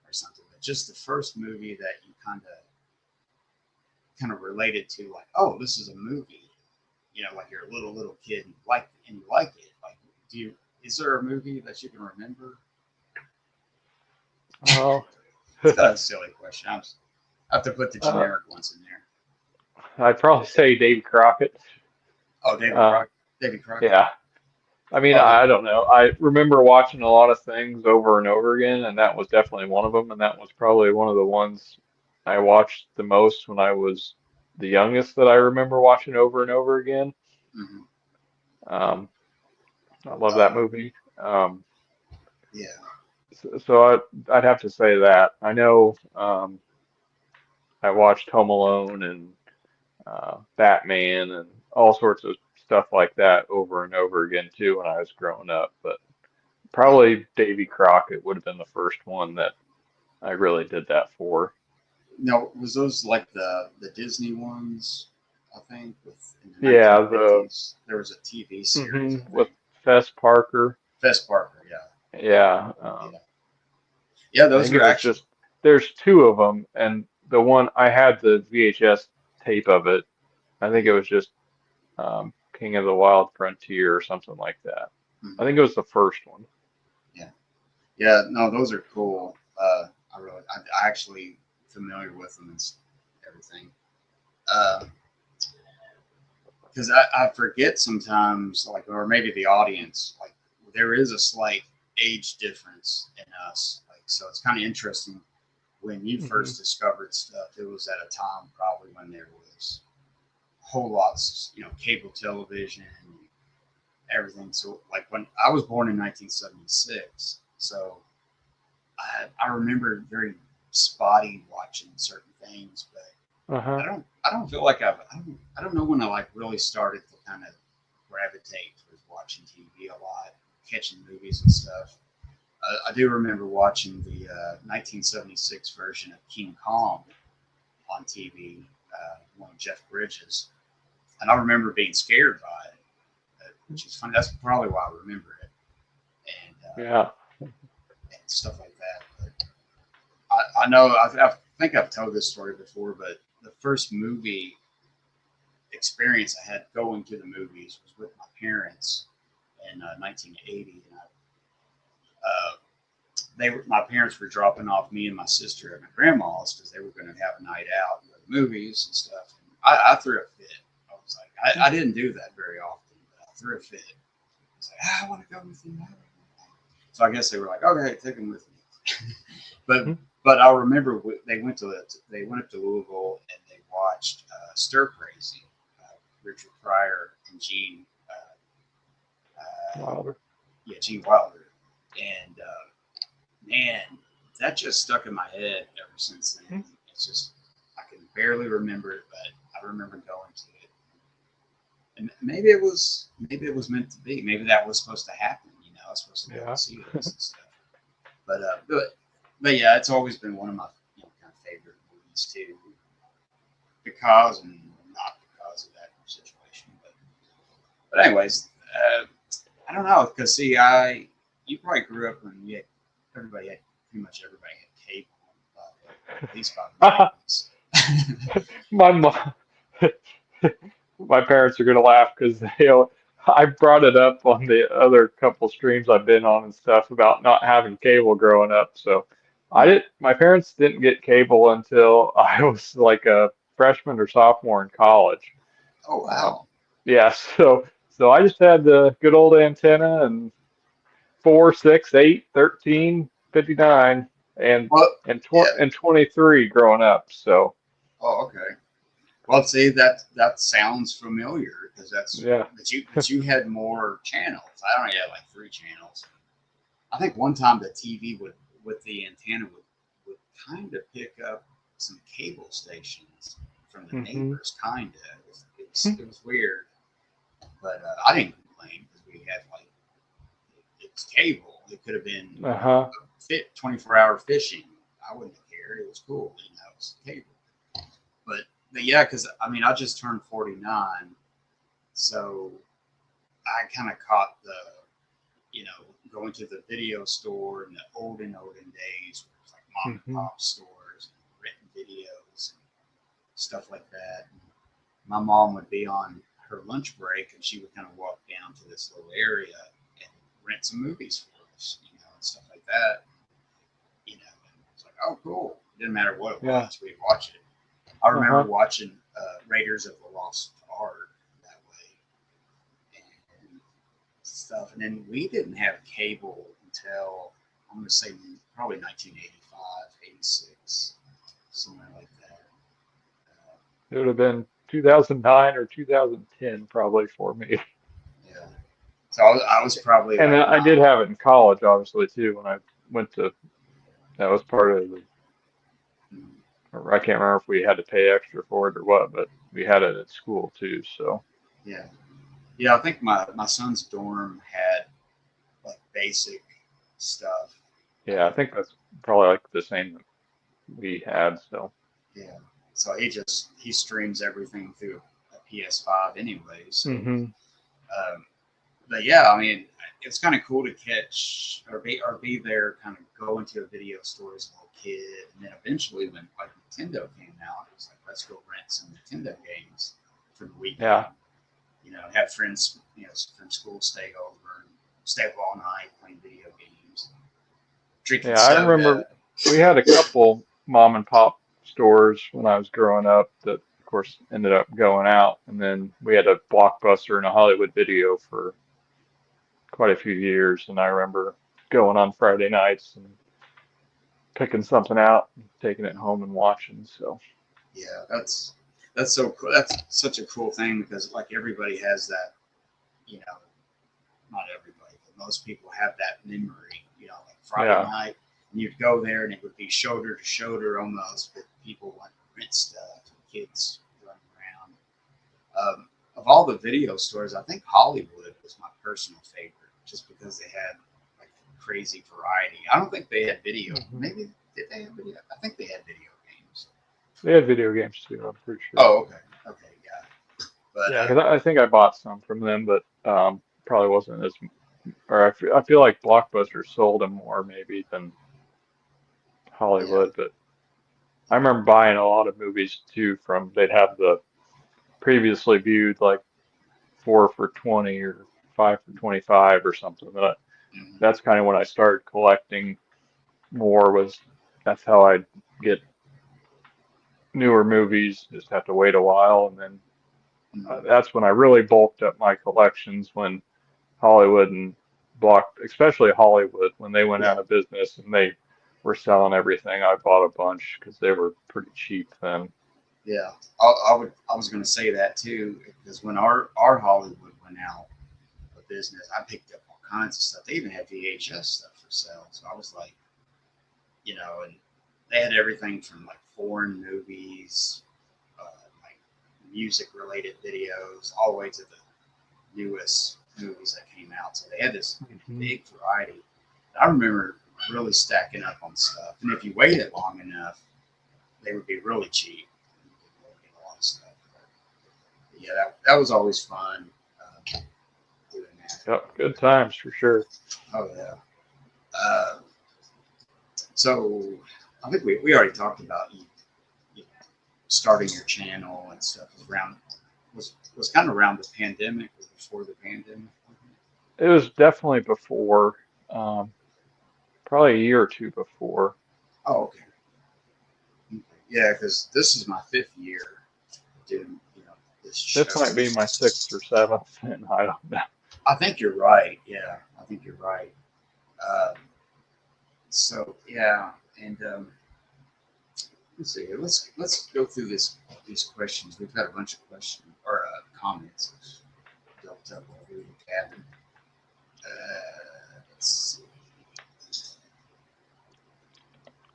or something. But just the first movie that you kind of kind of related to like, oh, this is a movie. You know, like you're a little kid and you like it. Like, is there a movie that you can remember? Oh, It's kind of a silly question. I have to put the uh, generic ones in there. I'd probably say Davy Crockett. Oh, Um, David Crockett. yeah. I mean, Oh, I don't know. I remember watching a lot of things over and over again, and that was definitely one of them. And that was probably one of the ones I watched the most when I was the youngest that I remember watching over and over again. hmm Um, I love that uh, movie. yeah. I'd have to say that. I know I watched Home Alone and Batman and all sorts of stuff like that over and over again too when I was growing up. But Yeah. probably Davy Crockett would have been the first one that I really did that for. No, was those like the Disney ones? I think with in the Yeah, 1950s, there was a TV series. I with think Fess Parker. Fess Parker. Yeah, Yeah, yeah, yeah. I Those think it are was actually. just there's two of them, and the one I had the VHS tape of it. I think it was just King of the Wild Frontier or something like that. I Mhm. think it was the first one. Yeah, yeah. No, those are cool. I actually familiar with them and everything. Because I forget sometimes, like, or maybe the audience, like, there is a slight age difference in us. Like, so it's kind of interesting when you Hmm first discovered stuff. It was at a time probably when there was whole lots, cable television, and everything. So, like, when I was born in 1976, so I remember very spotty watching certain things, but Uh-huh. I don't feel like I don't know when I like really started to kind of gravitate towards watching TV a lot, catching movies and stuff. I do remember watching the 1976 version of King Kong on TV, one of Jeff Bridges, and I remember being scared by it, which is funny. That's probably why I remember it, Yeah. and stuff like that. But I know I think I've told this story before, but the first movie experience I had going to the movies was with my parents in 1980, and my parents were dropping off me and my sister at my grandma's because they were going to have a night out and go to the movies and stuff. And I threw a fit. I was like, I didn't do that very often, but I threw a fit. I was like, I want to go with you. So I guess they were like, okay, take them with me. but Mhm. but I remember they went up to Louisville and they watched Stir Crazy, Richard Pryor and Wilder. Gene Wilder, and man, that just stuck in my head ever since then. It's just I can barely remember it, but I remember going to it, and maybe it was meant to be. Maybe that was supposed to happen. I was supposed to go and Yeah. see this and stuff. But yeah, it's always been one of my kind of favorite movies too, because and not because of that situation. But anyways, I don't know because see, you probably grew up when everybody had pretty much everybody had cable, at least by the 90s. My mom, my parents are gonna laugh because I brought it up on the other couple streams I've been on and stuff about not having cable growing up. So my parents didn't get cable until I was like a freshman or sophomore in college. Oh Um, wow. yeah, so I just had the good old antenna and 4, 6, 8, 13, 59, Well, yeah. and 23 growing up. So Oh, okay. Well, see that sounds familiar because yeah. but you had more channels. I only had like three channels. I think one time the TV would with the antenna would kind of pick up some cable stations from the hmm neighbors. Kind of. It was weird, but I didn't complain because we had like it's cable. It could have been Uh-huh. 24-hour fishing. I wouldn't have cared. It was cool. It was cable. But but yeah, because I mean I just turned 49, so I kind of caught the going to the video store in the olden days where it was like mom and hmm pop stores and renting videos and stuff like that. My mom would be on her lunch break, and she would kind of walk down to this little area and rent some movies for us, and stuff like that. It's like, oh, cool. It didn't matter what it Yeah. was, we'd watch it. I remember Uh-huh. watching Raiders of the Lost Ark that way and stuff. And then we didn't have cable until, I'm going to say, probably 1985, 86, somewhere like that. It would have been 2009 or 2010 probably for me. Yeah. So I was probably And like I did 9. have it in college, obviously, too, when I went to, that was part of the, Mm. or I can't remember if we had to pay extra for it or what, but we had it at school too. So, Yeah. Yeah, I think my son's dorm had like basic stuff. yeah, I think that's probably like the same that we had. So, Yeah. So he streams everything through a PS5 anyway. So, hmm um, but yeah, I mean, it's kind of cool to catch or be there, kind of go into a video store as a little kid, and then eventually when like Nintendo came out, it was like let's go rent some Nintendo games for the weekend. yeah, Have friends, from school stay over and stay up all night playing video games, drinking yeah, I remember soda. we had a couple mom and pop stores when I was growing up that, of course, ended up going out. And then we had a Blockbuster and a Hollywood Video for quite a few years. And I remember going on Friday nights and picking something out and taking it home and watching. So, Yeah, that's so cool. That's such a cool thing because like everybody has that, you know, not everybody, but most people have that memory. Like Friday yeah, night, and you'd go there and it would be shoulder to shoulder almost with people wanting to rent stuff and kids running around. Of all the video stores, I think Hollywood was my personal favorite, just because they had like crazy variety. I don't think they had video. hmm Maybe did they have video? I think they had video games. they had video games too, I'm pretty sure. Oh, okay, okay, yeah. But Yeah, because I think I bought some from them, but probably wasn't as, or I feel like Blockbuster sold them more maybe than yeah, Hollywood. But I remember buying a lot of movies too from, they'd have the previously viewed like 4 for 20 or 5 for 25 or something. hmm That's kind of when I started collecting more, was that's how I'd get newer movies, just have to wait a while. And then hmm that's when I really bulked up my collections, when Hollywood and especially Hollywood, when they went yeah, out of business and they were selling everything. I bought a bunch because they were pretty cheap then. yeah. I was going to say that too because when our Hollywood went out of business, I picked up all kinds of stuff. They even had VHS stuff for sale. So I was like, and they had everything from like foreign movies, like music related videos, all the way to the newest movies that came out. So they had this Hmm. big variety. I remember really stacking up on stuff, and if you waited long enough, they would be really cheap. You could get a lot of stuff. But yeah, that was always fun doing that. Yep, good times for sure. Oh yeah. Uh, so I think we already talked about you starting your channel and stuff around was kind of around the pandemic or before the pandemic. It was definitely before, um, probably a year or two before. Oh, okay. Okay. Yeah, because this is my 5th year doing this This show. might be my sixth or seventh, and I don't know. I think you're right. Yeah, I think you're right. Um, so yeah, and let's see. Let's go through these questions. We've got a bunch of questions or comments built up over the cabin. Let's see.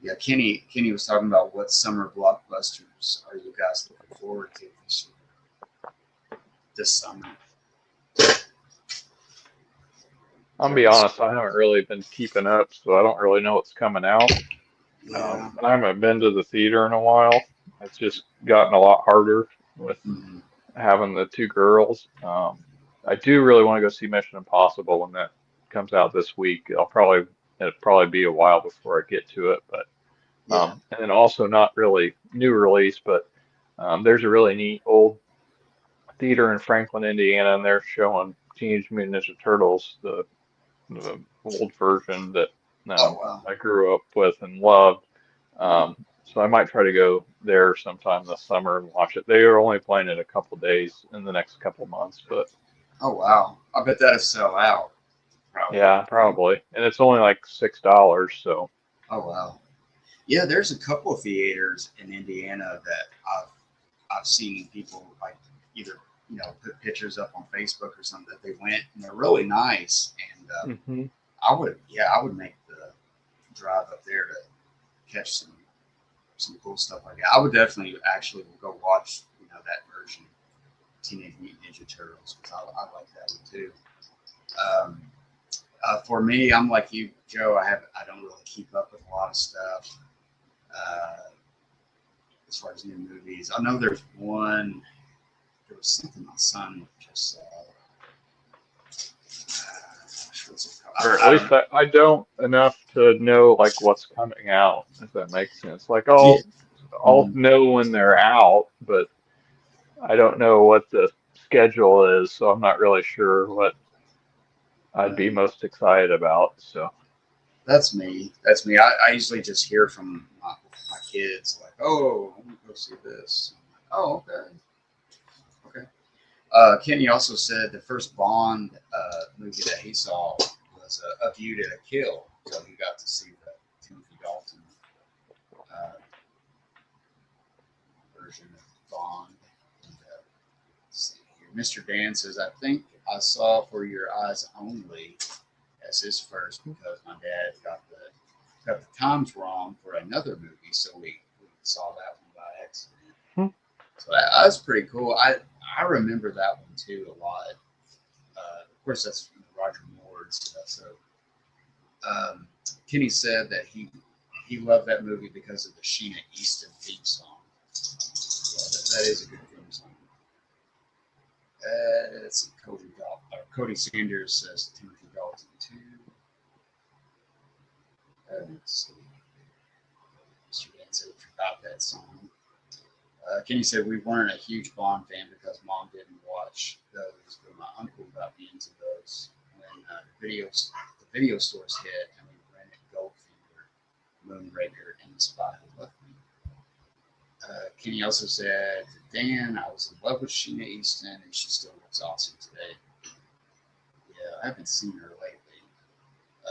Yeah, Kenny was talking about what summer blockbusters are you guys looking forward to this summer. I'm gonna be There's honest, I haven't really been keeping up, so I don't really know what's coming out. yeah. I haven't been to the theater in a while. It's just gotten a lot harder with Mhm. having the two girls. I do really want to go see Mission Impossible when that comes out this week. It'll probably be a while before I get to it, but Yeah. and then also not really new release, but There's a really neat old theater in Franklin, Indiana, and they're showing Teenage Mutant Ninja Turtles, the old version that Oh wow. I grew up with and loved. So I might try to go there sometime this summer and watch it. They are only playing it a couple days in the next couple months, but Oh wow. I bet that'll sell out. Probably. yeah, probably. And it's only like $6, so Oh wow. Yeah, there's a couple of theaters in Indiana that I've seen people like either put pictures up on Facebook or something that they went and they're really nice. And hmm I would make the drive up there to catch some cool stuff like that. I would definitely actually go watch that version of Teenage Mutant Ninja Turtles because I like that one too. Um, for me, I'm like you, Joe. I don't really keep up with a lot of stuff as far as new movies. I know there's one. There was something my son just saw. What's it or called? at least I don't enough to know like what's coming out, if that makes sense. Like I'll Mhm. know when they're out, but I don't know what the schedule is, so I'm not really sure what I'd be Right. most excited about. So That's me. That's me. I usually just hear from my kids like, "Oh, I'm gonna go see this." Oh, okay, okay. Kenny also said the first Bond movie that he saw was A View to a Kill, so he got to see the Timothy Dalton uh, version of Bond. And, let's see here. Mr. Dan says, "I think I saw For Your Eyes Only as his first because my dad got the times wrong for another movie, so we saw that one by accident." hmm. So that was pretty cool. I remember that one too a lot. Of course, that's Roger Moore stuff. So Kenny said that he loved that movie because of the Sheena Easton theme song. Yeah, that is a good theme song. It's Cody Sanders says Timothy Dalton too. Let's see. Mr. Dan said we forgot that song. Kenny said we weren't a huge Bond fan because mom didn't watch those, but my uncle got me into those when the video stores hit, and we rented Goldfinger, Moonraker, and The Spy Who Loved Me. Kenny also said, Dan, I was in love with Sheena Easton, and she still looks awesome today. Yeah, I haven't seen her lately.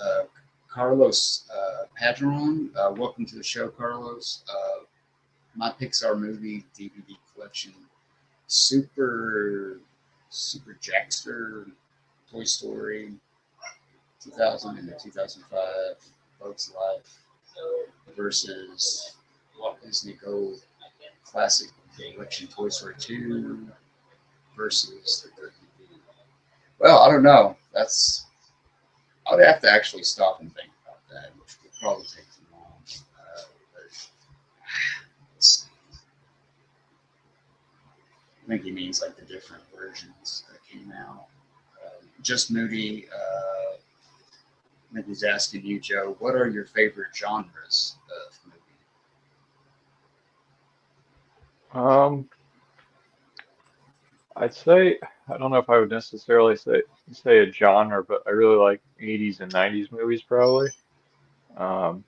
Uh, Carlos Padron, welcome to the show, Carlos. My Pixar movie DVD collection, Super Jackster, Toy Story, 2000 and 2005, Bugs Life versus Walt Disney Gold Classic Collection, Toy Story 2 versus the third DVD. Well, I don't know. I'd have to actually stop and think about that, which would probably take too long. But let's see. I think he means like the different versions that came out. Just Moody. I think he's asking you, Joe, what are your favorite genres of movie? Um, I'd say I don't know if I would necessarily say a genre, but I really like 80s and 90s movies probably. Um,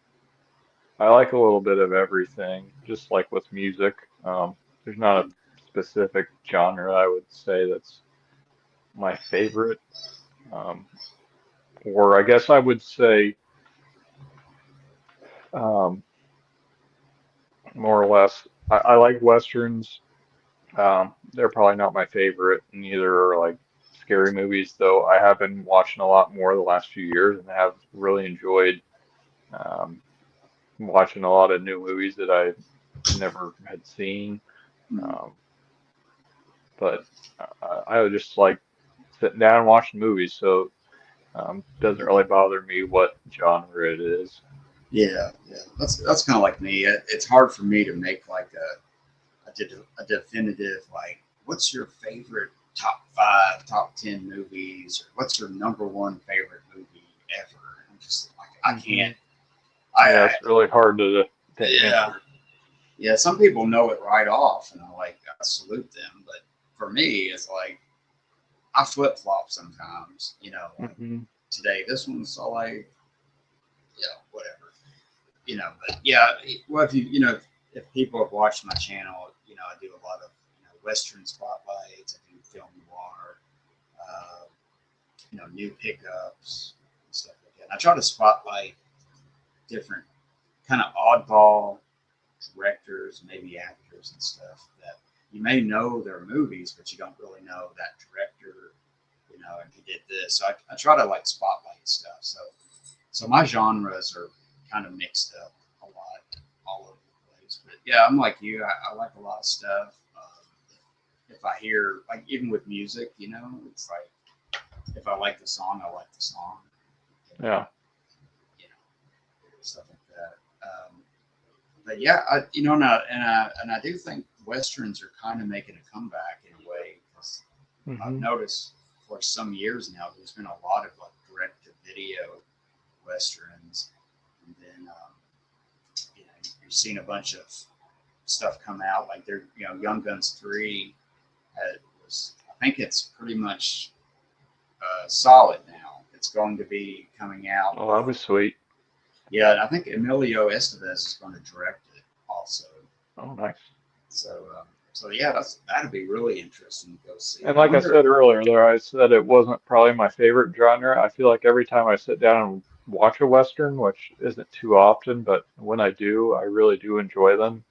I like a little bit of everything, just like with music. There's not a specific genre I would say that's my favorite. Um, or I guess I would say um, more or less I like westerns. They're probably not my favorite, neither are like scary movies, though I have been watching a lot more the last few years and have really enjoyed um, watching a lot of new movies that I never had seen. Hmm. Um, but I would just like sitting down and watching movies, so doesn't really bother me what genre it is. Yeah, yeah, that's kind of like me. It's hard for me to make like a definitive like, what's your favorite top 5, top 10 movies, or what's your number one favorite movie ever? I'm just like I hmm can't. Yeah, I it's really hard to yeah, answer. Yeah, some people know it right off, and I salute them. But for me, it's like I flip flop sometimes. Like Hmm. today, this one's so like whatever. But yeah, well, if if people have watched my channel, I do a lot of Western spotlights. I do film noir, uh, new pickups and stuff like that. And I try to spotlight different kind of oddball directors, maybe actors and stuff that you may know their movies, but you don't really know that director, and he did this. So I try to like spotlight stuff. So my genres are kind of mixed up a lot, all over the place. But yeah, I'm like you. I like a lot of stuff. If I hear, like, even with music, it's like if I like the song, I like the song. You know, Yeah. stuff like that. But yeah, and I do think westerns are kind of making a comeback in a way, because I've Hmm. noticed for some years now there's been a lot of like direct to video westerns, and then you're seeing a bunch of stuff come out like Young Guns 3 was, I think it's pretty much solid now. It's going to be coming out. Oh, that was sweet. Yeah, and I think Emilio Estevez is going to direct it also. Oh, nice. So yeah, that'd be really interesting to go see. And I like I wonder. said earlier, there I said it wasn't probably my favorite genre. I feel like every time I sit down and watch a Western, which isn't too often, but when I do, I really do enjoy them.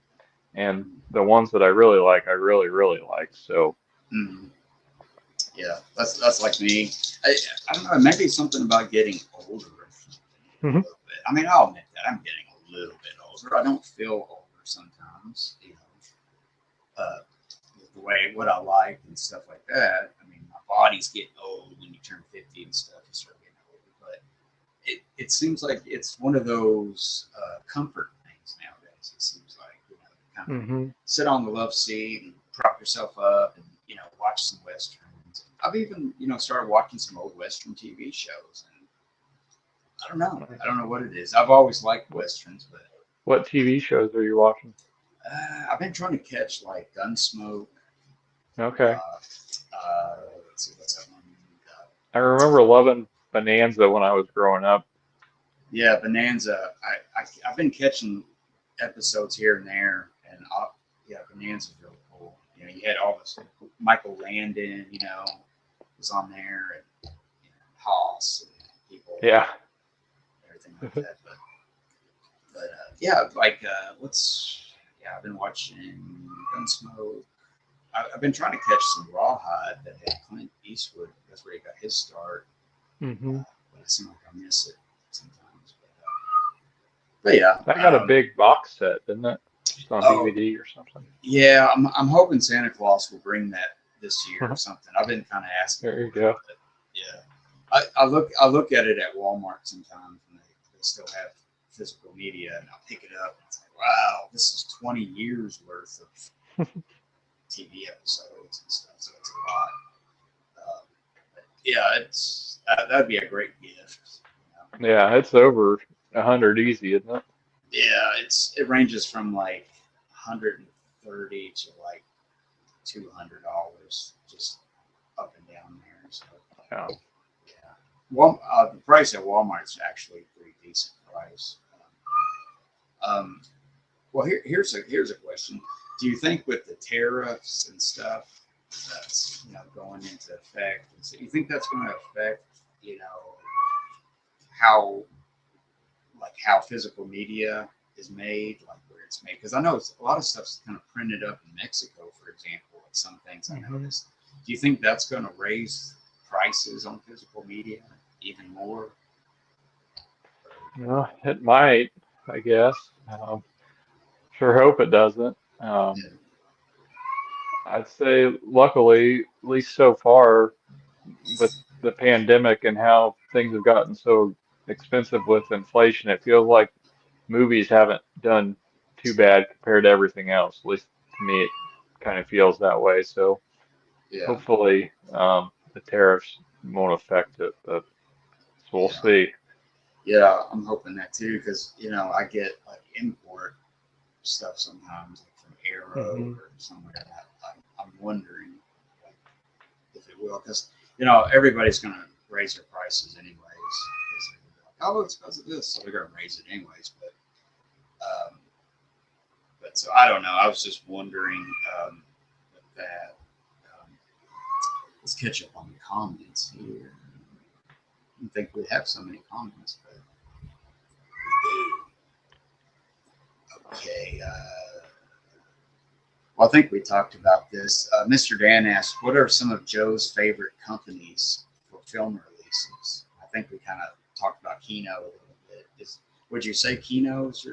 And the ones that I really like, I really, really like. So, Mm, yeah, that's like me. I don't know. Maybe something about getting older or something a hmm. little bit. I mean, I'll admit that I'm getting a little bit older. I don't feel older sometimes. With the way what I like and stuff like that. I mean, my body's getting old when you turn 50 and stuff. You start getting older, but it seems like it's one of those comfort things nowadays. It seems like kind of Hmm. sit on the love seat and prop yourself up and watch some westerns. I've even started watching some old western TV shows, and I don't know. I Nice. don't know what it is. I've always liked What westerns, but what TV shows are you watching? I've been trying to catch like Gunsmoke. Okay. Uh, let's see what's that one. Uh, I remember loving Bonanza when I was growing up. yeah, Bonanza. I've been catching episodes here and there, and yeah, Bonanza's really cool. You had all this Michael Landon, was on there, and Haas and people, Yeah. everything like that. But yeah, like what's yeah, I've been watching Gunsmoke. I've been trying to catch some Rawhide that had Clint Eastwood. That's where he got his start. Hmm. But it seems like I miss it sometimes. But yeah, That got a big box set, didn't it? Just on oh DVD or something. yeah, I'm hoping Santa Claus will bring that this year or something. I've been kind of asking There you for it, go. but yeah, I look at it at Walmart sometimes, and they still have physical media, and I'll pick it up and it's like, wow, this is 20 years worth of TV episodes and stuff, so it's a lot. But yeah, that'd be a great gift. Yeah, it's over 100 easy, isn't it? Yeah, it ranges from like 130 to like $200, just up and down there. So Yeah. yeah, the price at Walmart's actually a pretty decent price. Um, well, here's a question: do you think with the tariffs and stuff that's going into effect, do you think that's going to affect how how physical media is made, like where it's made? Because I know a lot of stuff's kind of printed up in Mexico, for example. Like some things I Hmm. noticed. Do you think that's going to raise prices on physical media even more? Well, it might, I guess. Sure hope it doesn't. Yeah. I'd say, luckily, at least so far, with the pandemic and how things have gotten so expensive with inflation, it feels like movies haven't done too bad compared to everything else. At least to me, it kind of feels that way. So Yeah. hopefully, the tariffs won't affect it, but we'll Yeah. see. Yeah. I'm hoping that too, because I get like import stuff sometimes, like from Arrow Hmm. or somewhere. I'm wondering like, if it will, because everybody's going to raise their prices anyways. Like, oh, it's because of this, so they're going to raise it anyways. Um, but so I don't know. I was just wondering with that. Um, let's catch up on the comments here. I didn't think we'd have so many comments, but we do. Okay. Well, I think we talked about this. Mr. Dan asked, "What are some of Joe's favorite companies for film releases?" I think we kind of talked about Kino a little bit. Would you say Kino is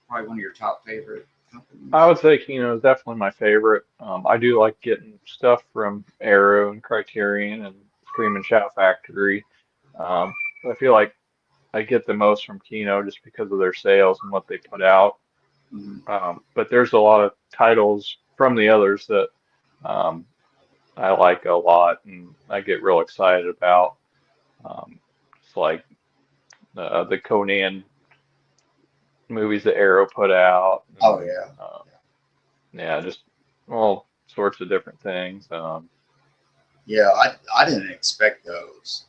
probably one of your top favorite I companies? would say Kino is definitely my favorite. I do like getting stuff from Arrow and Criterion and Scream and Shout Factory. Um, I feel like I get the most from Kino just because of their sales and what they put out. Mm-hmm. But there's a lot of titles from the others that um, I like a lot and I get real excited about. It's like the Conan movies that Arrow put out, Oh and yeah, yeah, just all sorts of different things. yeah. I didn't expect those.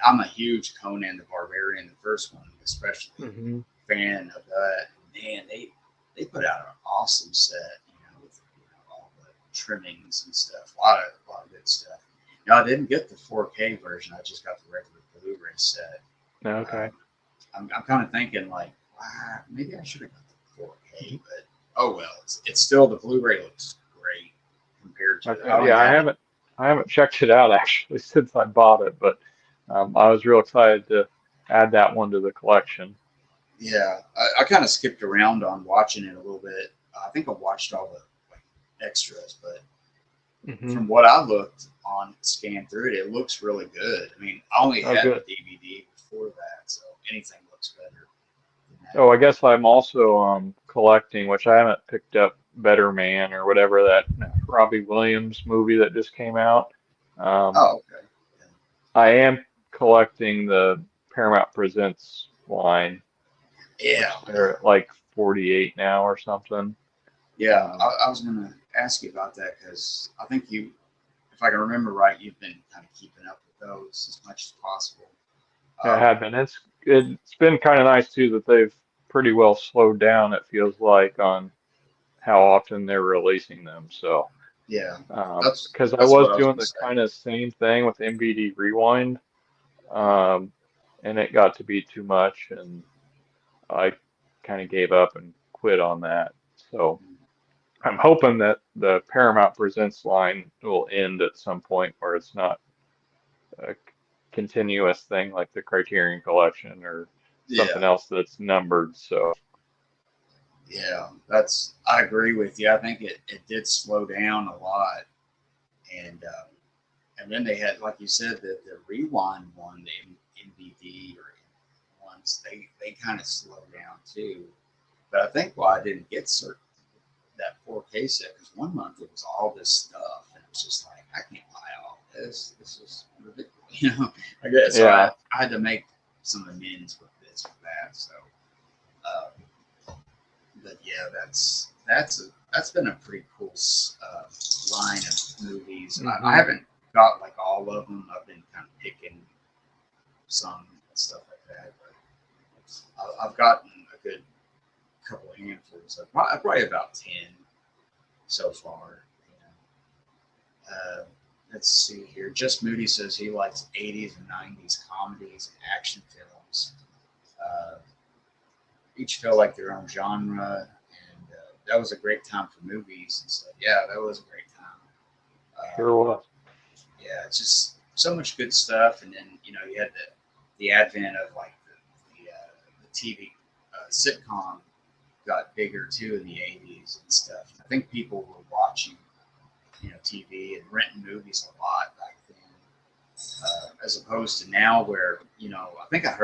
I'm a huge Conan the Barbarian, the first one, especially Hmm. fan of that. Man, they put out an awesome set, with all the trimmings and stuff. A lot of good stuff. I didn't get the 4K version. I just got the regular Blu-ray set. Okay. Um, I'm kind of thinking like, wow, maybe I should have got the 4K, but oh well. It's still the Blu-ray looks great compared to. I Okay. don't Yeah, even have it. I haven't checked it out actually since I bought it, but I was real excited to add that one to the collection. Yeah, I kind of skipped around on watching it a little bit. I think I watched all the like extras, but Hmm. from what I looked on, scanned through it, it looks really good. I mean, I only Oh, had the good. DVD before that, so anything looks better than that. Oh, I guess I'm also collecting, which I haven't picked up, Better Man or whatever that Robbie Williams movie that just came out. Um, Oh, okay. I am collecting the Paramount Presents line, Yeah, which they're at like 48 now or something. yeah. Um, I was gonna ask you about that because I think if I can remember right, you've been kind of keeping up with those as much as possible. yeah, it Um, had been. It's been kind of nice too that they've pretty well slowed down, it feels like, on how often they're releasing them. So, yeah, that's because I that's was what I was doing gonna the say. kind of same thing with MVD Rewind, um, and it got to be too much, and I kind of gave up and quit on that. So I'm hoping that the Paramount Presents line will end at some point where it's not a continuous thing like the Criterion Collection or something Yeah, else that's numbered. So yeah. I agree with you. I think it did slow down a lot, and then they had, like you said, the rewind one, the MVD or ones, they kind of slowed down too. But I think why I didn't get certain that 4K set because one month it was all this stuff, and it was just like I can't buy all this. This is ridiculous, I guess so. I, yeah. I had to make some amends with this or that. So, but yeah, that's been a pretty cool line of movies. I Hmm. haven't got like all of them. I've been kind of picking some and stuff like that, but I've gotten a good couple of handfuls. Probably about 10 so far. Uh, let's see here. Just Moody says he likes 80s and 90s comedies and action films. Uh, each feel like their own genre, and that was a great time for movies and stuff. Yeah, that was a great time. Sure was. Yeah, it's just so much good stuff, and then you had the advent of like the TV sitcom got bigger too in the 80s and stuff. I think people were watching TV and renting movies a lot back then, as opposed to now where I think I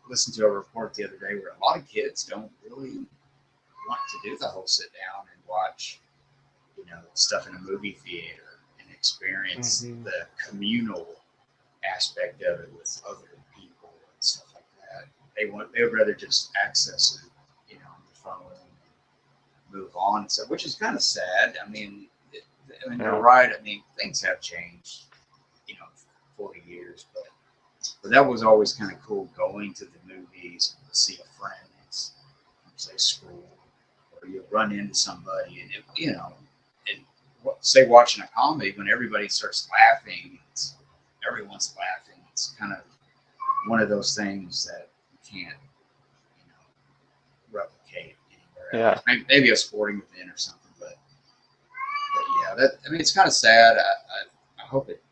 listened to a report the other day where a lot of kids don't really want to do the whole sit down and watch stuff in a movie theater and experience Hmm. the communal aspect of it with other people and stuff like that. They would rather just access it on the phone move on and stuff, which is kind of sad. I mean, you're Yeah. right. I mean, things have changed, 40 years, but that was always kind of cool going to the movies, see a friend, say school, or you run into somebody, and and say watching a comedy when everybody starts laughing, everyone's laughing. It's kind of one of those things that you can't, replicate anywhere Yeah. else. Maybe a sporting event or something, but yeah, it's kind of sad. I hope it.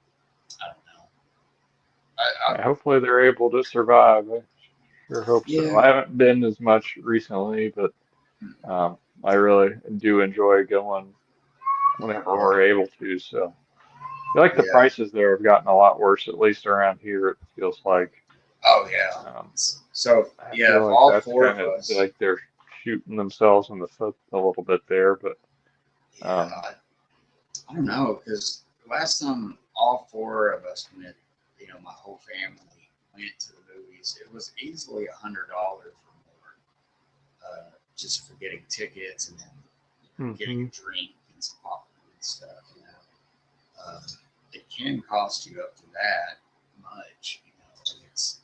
I don't know. Yeah, hopefully they're able to survive. I sure hope so. Yeah. I haven't been as much recently, but I really do enjoy going whenever Yeah. we're able to. So I feel like the Yeah. prices there have gotten a lot worse, at least around here, it feels like. Oh yeah. Um, So I yeah, if feel like all that's four kind of of us. like they're shooting themselves in the foot a little bit there, but Yeah, I don't know, because last time all four of us went, my whole family went to the movies, it was easily $100 or more, just for getting tickets and then getting hmm a drink and some popcorn and stuff. It can cost you up to that much. It's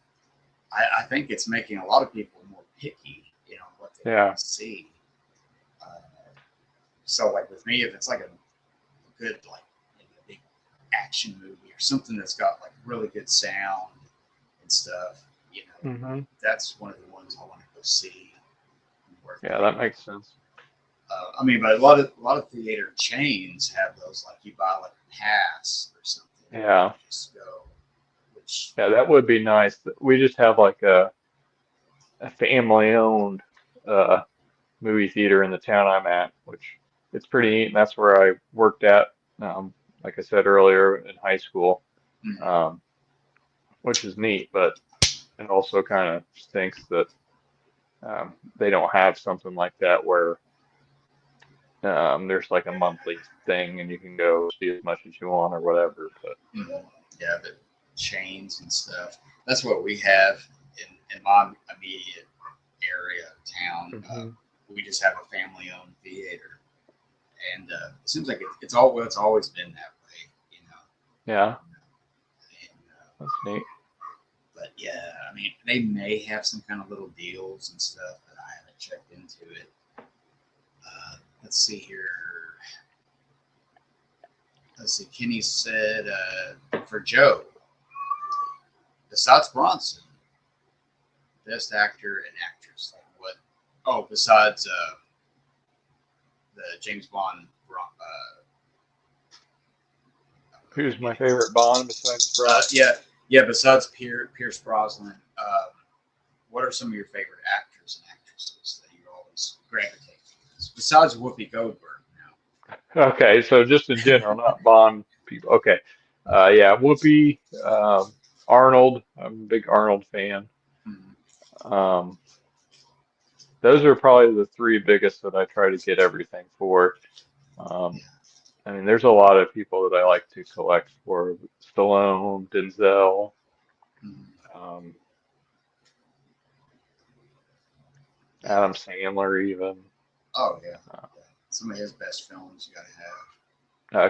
I think it's making a lot of people more picky, what they yeah, want to see. Uh, so like with me, if it's like a good like maybe a big action movie or something that's got like really good sound and stuff, hmm that's one of the ones I want to go see. Worth yeah, paying. that makes sense. But a lot of theater chains have those, like you buy like a pass or something, and Yeah, you just go. Which yeah, that would be nice. We just have like a family-owned uh movie theater in the town I'm at, which it's pretty neat, and that's where I worked at, like I said earlier, in high school, mm, um, which is neat, but it also kind of stinks that they don't have something like that where there's like a monthly thing and you can go see as much as you want or whatever. But yeah, the chains and stuff. That's what we have in my immediate area of town. hmm We just have a family-owned theater, and it seems like it's always been that way. yeah, And, that's neat. but yeah, I mean, they may have some kind of little deals and stuff, but I haven't checked into it. Let's see here. Let's see. Kenny said for Joe, besides Bronson, best actor and actress. Like what? Oh, besides the James Bond. I'm Who's my forgetting. favorite Bond besides Brosnan? Yeah. Besides Pierce Brosnan, what are some of your favorite actors and actresses that you always gravitate towards? Besides Whoopi Goldberg, Okay, so just in general, not Bond people. Okay, yeah, Whoopi, Arnold. I'm a big Arnold fan. now. Mm-hmm. Um, those are probably the three biggest that I try to get everything for. Um, I mean, there's a lot of people that I like to collect for Stallone, Denzel, Mm-hmm. um, Adam Sandler, even Oh yeah. uh, Some of his best films you gotta have.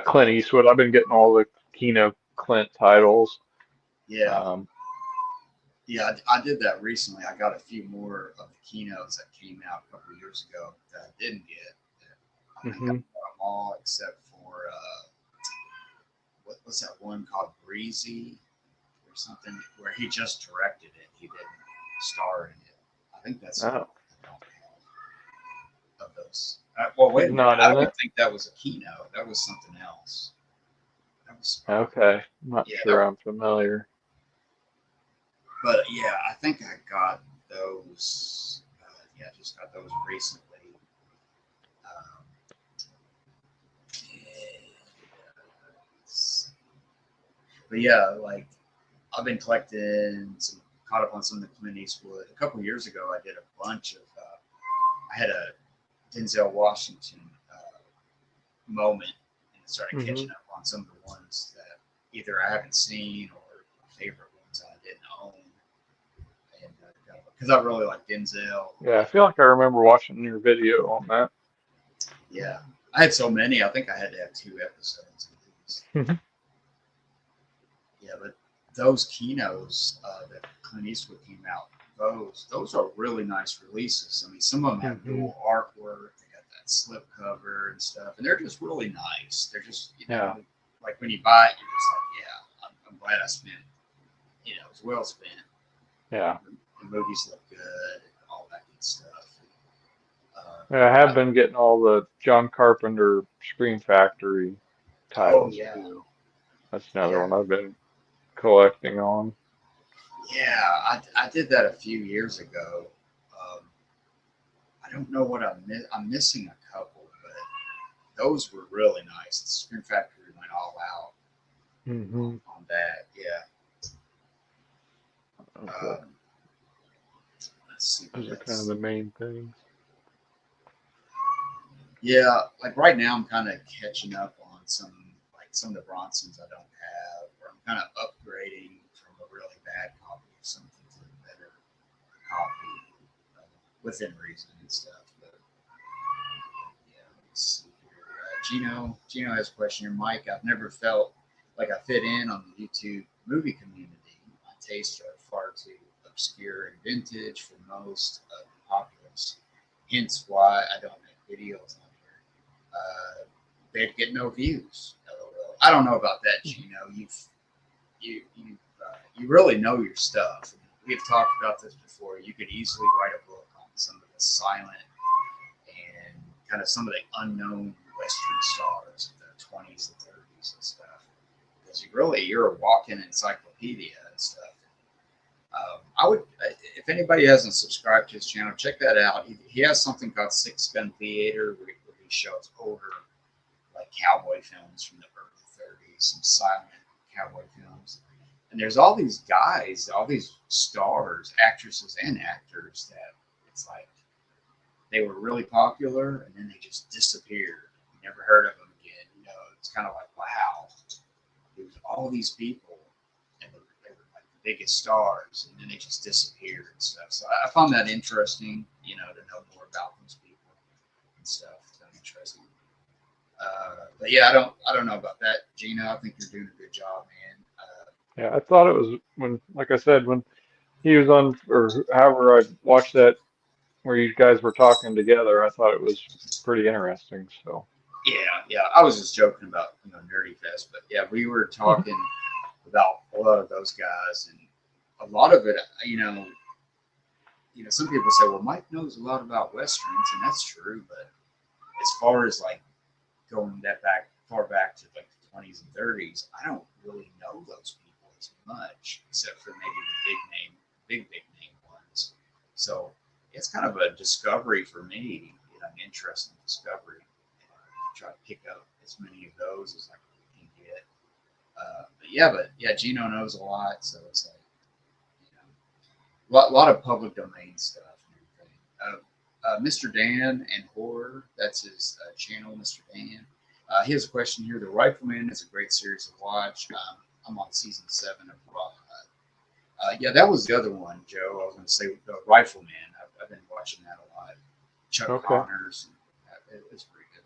Clint Eastwood. I've been getting all the Kino Clint titles. Yeah, Um, yeah. I did that recently. I got a few more of the keynotes that came out a couple of years ago that I didn't get. I think I got hmm them all except for what's that one called Breezy or something where he just directed it. He didn't star in it. I think that's the one Oh, I don't have of those. Well, wait he's a minute. not I in don't it. think that was a keynote. That was something else. That was Okay, I'm not yeah. sure I'm familiar. But yeah, I think I got those. Yeah, I just got those recently. Um, but yeah, like I've been collecting some, caught up on some of the Clint Eastwood. A couple years ago, I did a bunch of. I had a Denzel Washington moment and started hmm catching up on some of the ones that either I haven't seen or favorite ones I didn't own. And because I really like Denzel. Yeah, I feel like I remember watching your video on that. Yeah, I had so many. I think I had to have 2 episodes of these. Yeah, but those Kinos that Clint Eastwood came out, those are really nice releases. I mean, some of them have dual artwork. They got that slip cover and stuff, and they're just really nice. They're just, like when you buy it, you're just like, yeah, I'm glad I spent, it was well spent. Yeah. The movies look good and all that good stuff. Yeah, I have been getting all the John Carpenter Scream Factory Oh titles yeah, too. That's another yeah, one I've been collecting on. yeah. I did that a few years ago. I don't know what I'm missing a couple, but those were really nice. The Scream Factory went all out on that. Yeah. Okay. Let's see what Those are kind of else. the main things. Yeah, like right now I'm kind of catching up on some of the Bronsons I don't have, or I'm kind of upgrading from a really bad copy of something to a better copy within reason and stuff. But yeah, let's see here. Gino has a question here. Mike, I've never felt like I fit in on the YouTube movie community. My tastes are far too obscure and vintage for most of the populace. Hence why I don't make videos on here. They'd get no views. LOL. I don't know about that, Gino. You really know your stuff. We've talked about this before. You could easily write a book on some of the silent and kind of some of the unknown Western stars of the 20s and 30s and stuff. Because you're a walking encyclopedia and stuff. I would, if anybody hasn't subscribed to his channel, check that out. He has something called Six Gun Theater, where he shows older, like cowboy films from the early 30s, some silent cowboy films. And there's all these guys, all these stars, actresses and actors that it's like they were really popular and then they just disappeared. You never heard of them again. It's kind of like, wow, there's all these people and they were like the biggest stars and then they just disappeared and stuff. So I found that interesting, to know more about those people and stuff. It's kind of interesting. But yeah, I don't know about that, Gina. I think you're doing a good job, man. Yeah, I thought it was when, like I said, when he was on, or however I watched that where you guys were talking together, I thought it was pretty interesting. So, Yeah. I was just joking about Nerdy Fest, but yeah, we were talking about a lot of those guys, and a lot of it, some people say, well, Mike knows a lot about westerns, and that's true, but as far as like going that far back to like the 20s and 30s, I don't really know those people as much, except for maybe the big name ones. So it's kind of a discovery for me, an interesting discovery. Try to pick up as many of those as I can get. But yeah, Gino knows a lot, so it's like a lot of public domain stuff and everything. Mr. Dan and Horror, that's his channel, Mr. Dan. He has a question here. The Rifleman is a great series to watch. I'm on season 7 of Rawhide. Yeah, that was the other one, Joe. I was going to say the Rifleman. I've been watching that a lot. Chuck Connors. It's pretty good.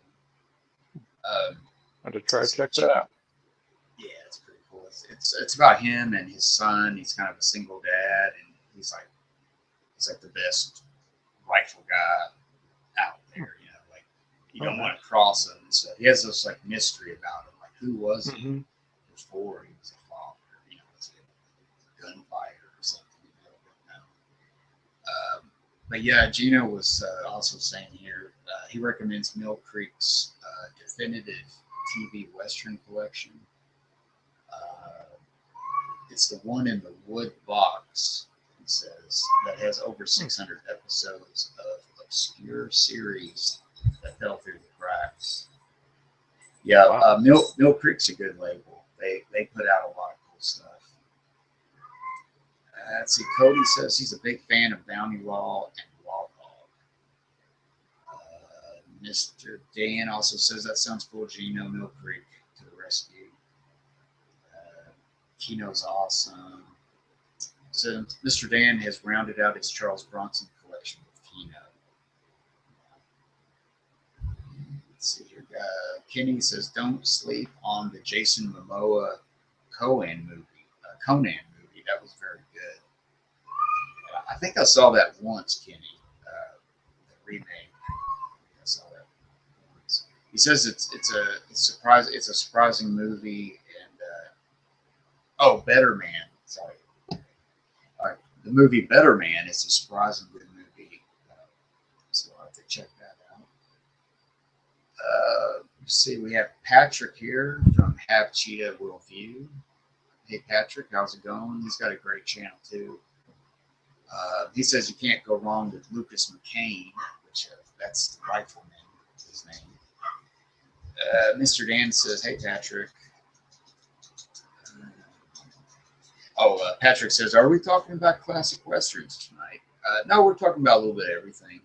I had to try to check that out. Yeah, it's pretty cool. It's about him and his son. He's kind of a single dad, and he's like the best rifle guy out there. Like you don't want to cross him and stuff. He has this like mystery about him. Like who was he before he was a father? Was he a gunfighter or something? But yeah, Gino was also saying here he recommends Mill Creek's definitive TV Western collection. It's the one in the wood box, he says, that has over 600 episodes of obscure series that fell through the cracks. Yeah, wow. Mill Creek's a good label. They put out a lot of cool stuff. Let's see, Cody says he's a big fan of Bounty Law and Law Dog. Mr. Dan also says that sounds cool. Gino, Mill Creek to the rescue. Kino's awesome. So Mr. Dan has rounded out his Charles Bronson collection with Kino. Let's Kenny says, "Don't sleep on the Jason Momoa Conan movie. That was very good. I think I saw that once, Kenny. The remake. I saw that once. He says it's a surprising movie, and Better Man. Sorry, all right. The movie Better Man is a surprising good movie, so I'll have to check that out. Let's see, we have Patrick here from Half Cheetah Worldview. Hey Patrick, how's it going? He's got a great channel too. He says you can't go wrong with Lucas McCain, which that's the rifleman, his name. Mr. Dan says, "Hey Patrick." Patrick says, "Are we talking about classic westerns tonight?" No, we're talking about a little bit of everything.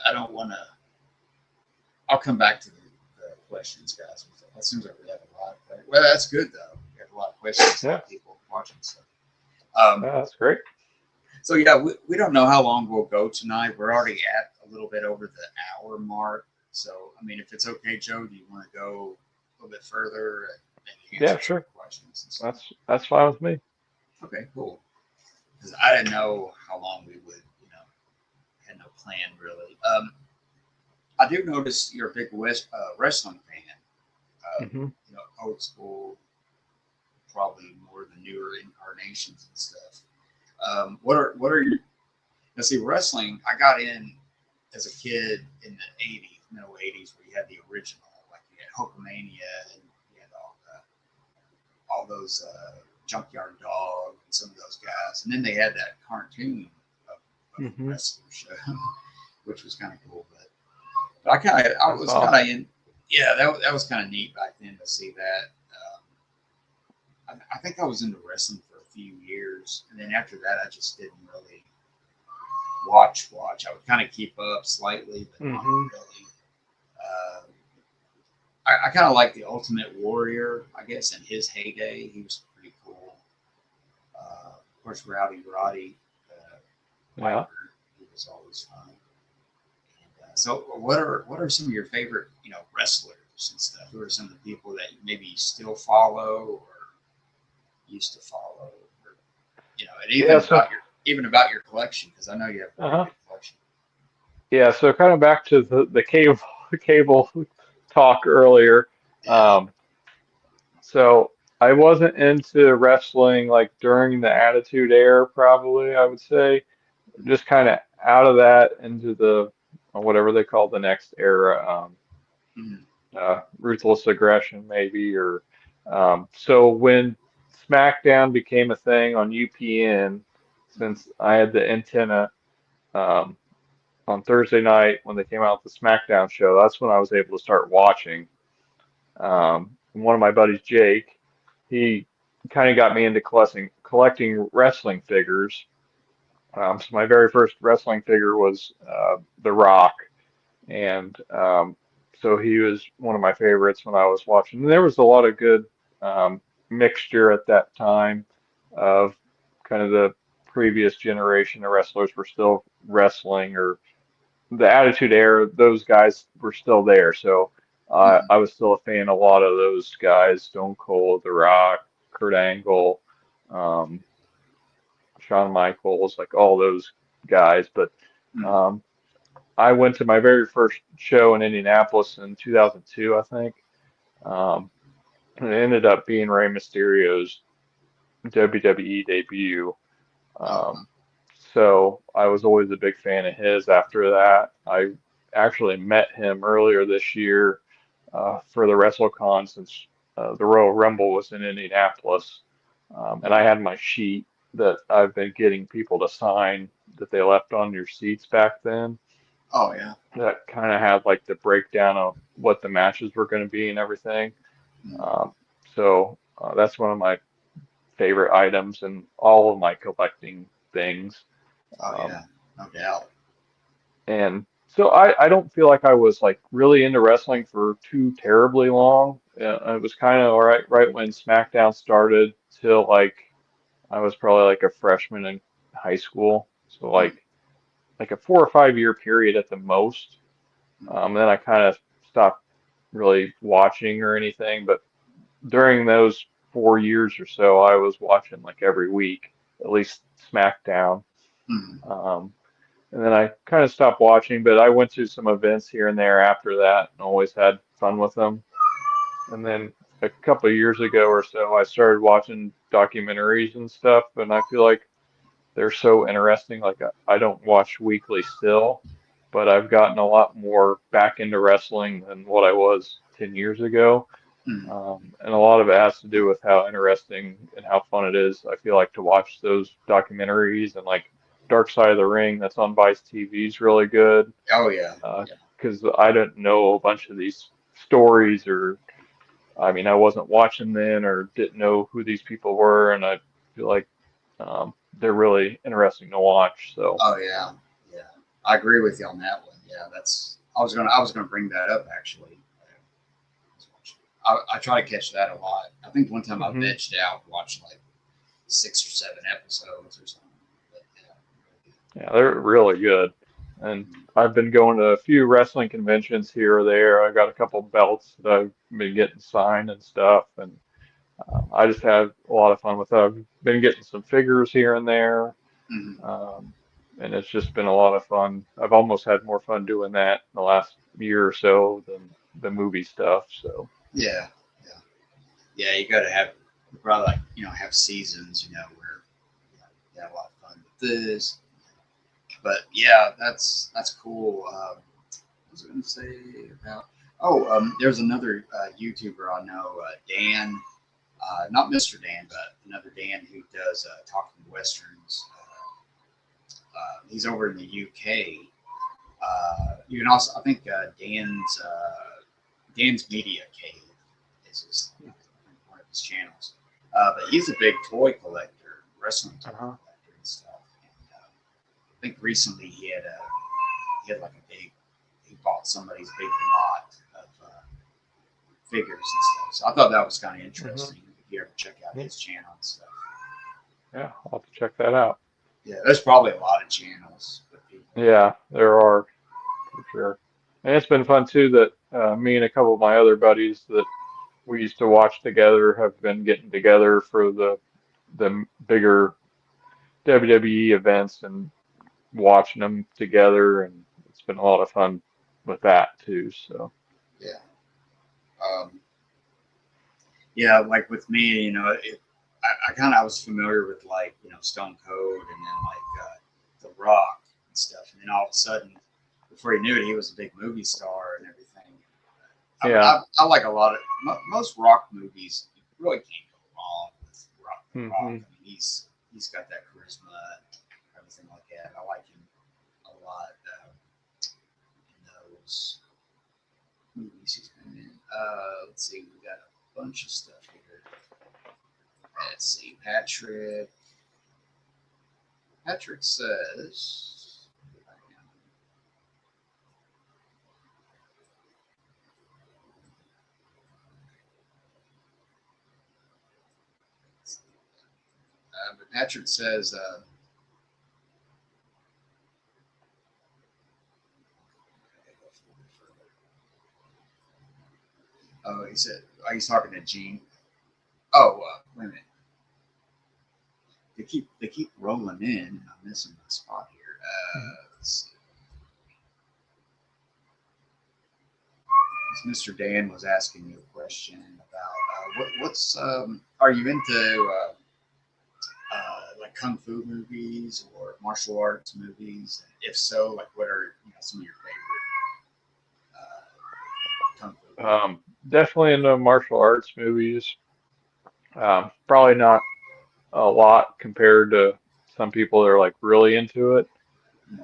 I don't want to. I'll come back to the questions, guys. That seems like we have a lot. Well, that's good though. We have a lot of questions. Yeah. People watching stuff. That's great. So yeah, we don't know how long we'll go tonight. We're already at a little bit over the hour mark. So I mean, if it's okay, Joe, do you want to go a little bit further and answer Yeah, sure. questions and stuff? That's fine with me. Okay, cool. Because I didn't know how long we would, had no plan really. I do notice you're a big wrestling fan. Hmm. Old school, probably more the newer incarnations and stuff. What are your? Now, see, wrestling. I got in as a kid in the '80s, middle '80s, where you had the original, like you had Hulkamania and you had all those Junkyard Dog and some of those guys, and then they had that cartoon of the Hmm. wrestler show, which was kind of cool. But I was awesome. kind of in. Yeah, that was kind of neat back then to see that. I think I was into wrestling for a few years, and then after that, I just didn't really watch. I would kind of keep up slightly, but not Hmm. really. I kind of like the Ultimate Warrior, I guess, in his heyday. He was pretty cool. Of course, Rowdy Roddy Yeah. Piper, he was always fun. And, so, what are some of your favorite, wrestlers and stuff? Who are some of the people that maybe you still follow or used to follow, or, and Yeah. So. even about your collection, because I know you have a pretty Uh-huh. big collection. Yeah. So kind of back to the cable talk earlier. Yeah. Um, so I wasn't into wrestling like during the Attitude Era, probably I would say. Just kind of out of that into the whatever they call the next era, Mhm. ruthless aggression maybe, or so when SmackDown became a thing on UPN, since I had the antenna um, on Thursday night when they came out with the SmackDown show, that's when I was able to start watching. And one of my buddies, Jake, he kind of got me into collecting wrestling figures. So my very first wrestling figure was The Rock, and so he was one of my favorites when I was watching. And there was a lot of good mixture at that time of kind of the previous generation of wrestlers were still wrestling, or the Attitude Era, those guys were still there. So Mhm. I was still a fan of a lot of those guys, Stone Cold, The Rock, Kurt Angle. Um, Shawn Michaels, like all those guys. But Mhm. um, I went to my very first show in Indianapolis in 2002, I think. Um, and it ended up being Rey Mysterio's WWE debut. Oh, wow. Um, so I was always a big fan of his after that. I actually met him earlier this year for the WrestleCon since the Royal Rumble was in Indianapolis. And I Mhm. had my sheet that I've been getting people to sign that they left on your seats back then. Oh, yeah. That kind of had like the breakdown of what the matches were going to be and everything. Mhm. Um, so that's one of my favorite items in all of my collecting things. Oh, Um, yeah. No doubt. and so I don't feel like I was like really into wrestling for too terribly long. It was kind of all right when SmackDown started till like I was probably like a freshman in high school. So Mhm. like like a 4 or 5 year period at the most. Then I kind of stopped really watching or anything. But during those 4 years or so, I was watching like every week, at least SmackDown. Mhm. Um, and then I kind of stopped watching, but I went to some events here and there after that and always had fun with them. And then a couple of years ago or so, I started watching documentaries and stuff, and I feel like they're so interesting. Like I don't watch weekly still, but I've gotten a lot more back into wrestling than what I was 10 years ago. Mhm. And a lot of it has to do with how interesting and how fun it is. I feel like to watch those documentaries and like Dark Side of the Ring that's on Vice TV is really good. Oh yeah, yeah. Because I didn't know a bunch of these stories or I mean, I wasn't watching then or didn't know who these people were, and I feel like they're really interesting to watch. So, Oh yeah, yeah. I agree with you on that one. Yeah, that's. I was gonna bring that up actually. I try to catch that a lot. I think one time I hmm vegged out, watched like 6 or 7 episodes or something. But, yeah. yeah, they're really good. And I've been going to a few wrestling conventions here or there. I got a couple belts that I've been getting signed and stuff, and I just had a lot of fun with it. I've been getting some figures here and there. Mhm. Um, and it's just been a lot of fun. I've almost had more fun doing that in the last year or so than the movie stuff. So, Yeah, yeah, yeah. You got to have probably like have seasons, where you have a lot of fun with this. But yeah, that's cool. What was I going to say about? Oh, there's another YouTuber I know, Dan. Not Mr. Dan, but another Dan who does talking westerns. He's over in the UK. You can also, I think, Dan's Media Cave is one of his channels. But he's a big toy collector, wrestling toy uh-huh. collector and stuff. And I think recently he had like a big, he bought somebody's big lot of figures and stuff. So I thought that was kind of hmm interesting. If you ever check out his channel and stuff. Yeah, I'll have to check that out. Yeah, there's probably a lot of channels with people. Yeah, there are for sure. And it's been fun too that me and a couple of my other buddies that we used to watch together have been getting together for the bigger WWE events and watching them together, and it's been a lot of fun with that too. So. Yeah. Um, yeah, like with me, I was familiar with like Stone Cold and then like The Rock and stuff, and then all of a sudden, before you knew it, he was a big movie star and everything. Yeah. I like a lot of most rock movies. You really can't go wrong with Rock. Rock. hmm I mean, he's got that charisma, and everything like that. I like him a lot in those movies he's been in. Let's see, we got a bunch of stuff here. Let's see, Patrick. Patrick says. But Patrick says, oh, he said, oh, he's talking to Gene. Oh, wait a minute. They keep rolling in. I'm missing my spot here. Let's see. Mr. Dan was asking you a question about what's are you into like kung fu movies or martial arts movies? If so, like what are some of your favorite kung fu movies? Definitely into martial arts movies. Probably not a lot compared to some people that are like really into it.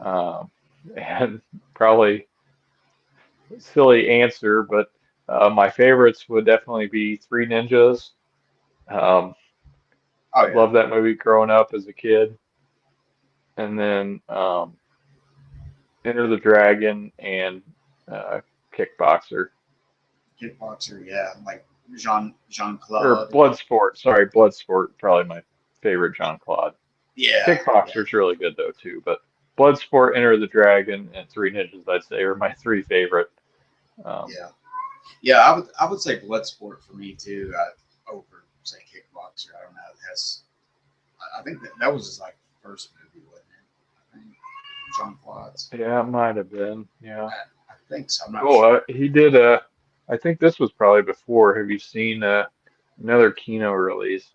Um, and probably silly answer, but my favorites would definitely be Three Ninjas. Um, Oh yeah, Love that movie growing up as a kid. And then Enter the Dragon and uh, Kickboxer. kickboxer. Yeah, like Jean Or Claude. Bloodsport. Sorry, Bloodsport, probably my favorite Jean Claude. Yeah, yeah. Kickboxer's really good though too, but. Bloodsport, Enter the Dragon, and Three Ninjas, I'd say, are my three favorite. Um, Yeah, yeah. I would say Bloodsport for me too. Over say Kickboxer. I don't know. It has. I think that was his like first movie, wasn't it? I think John Claude's. yeah, it might have been. Yeah. I think so. I'm not Oh, sure. he did I think this was probably before. Have you seen another Kino release?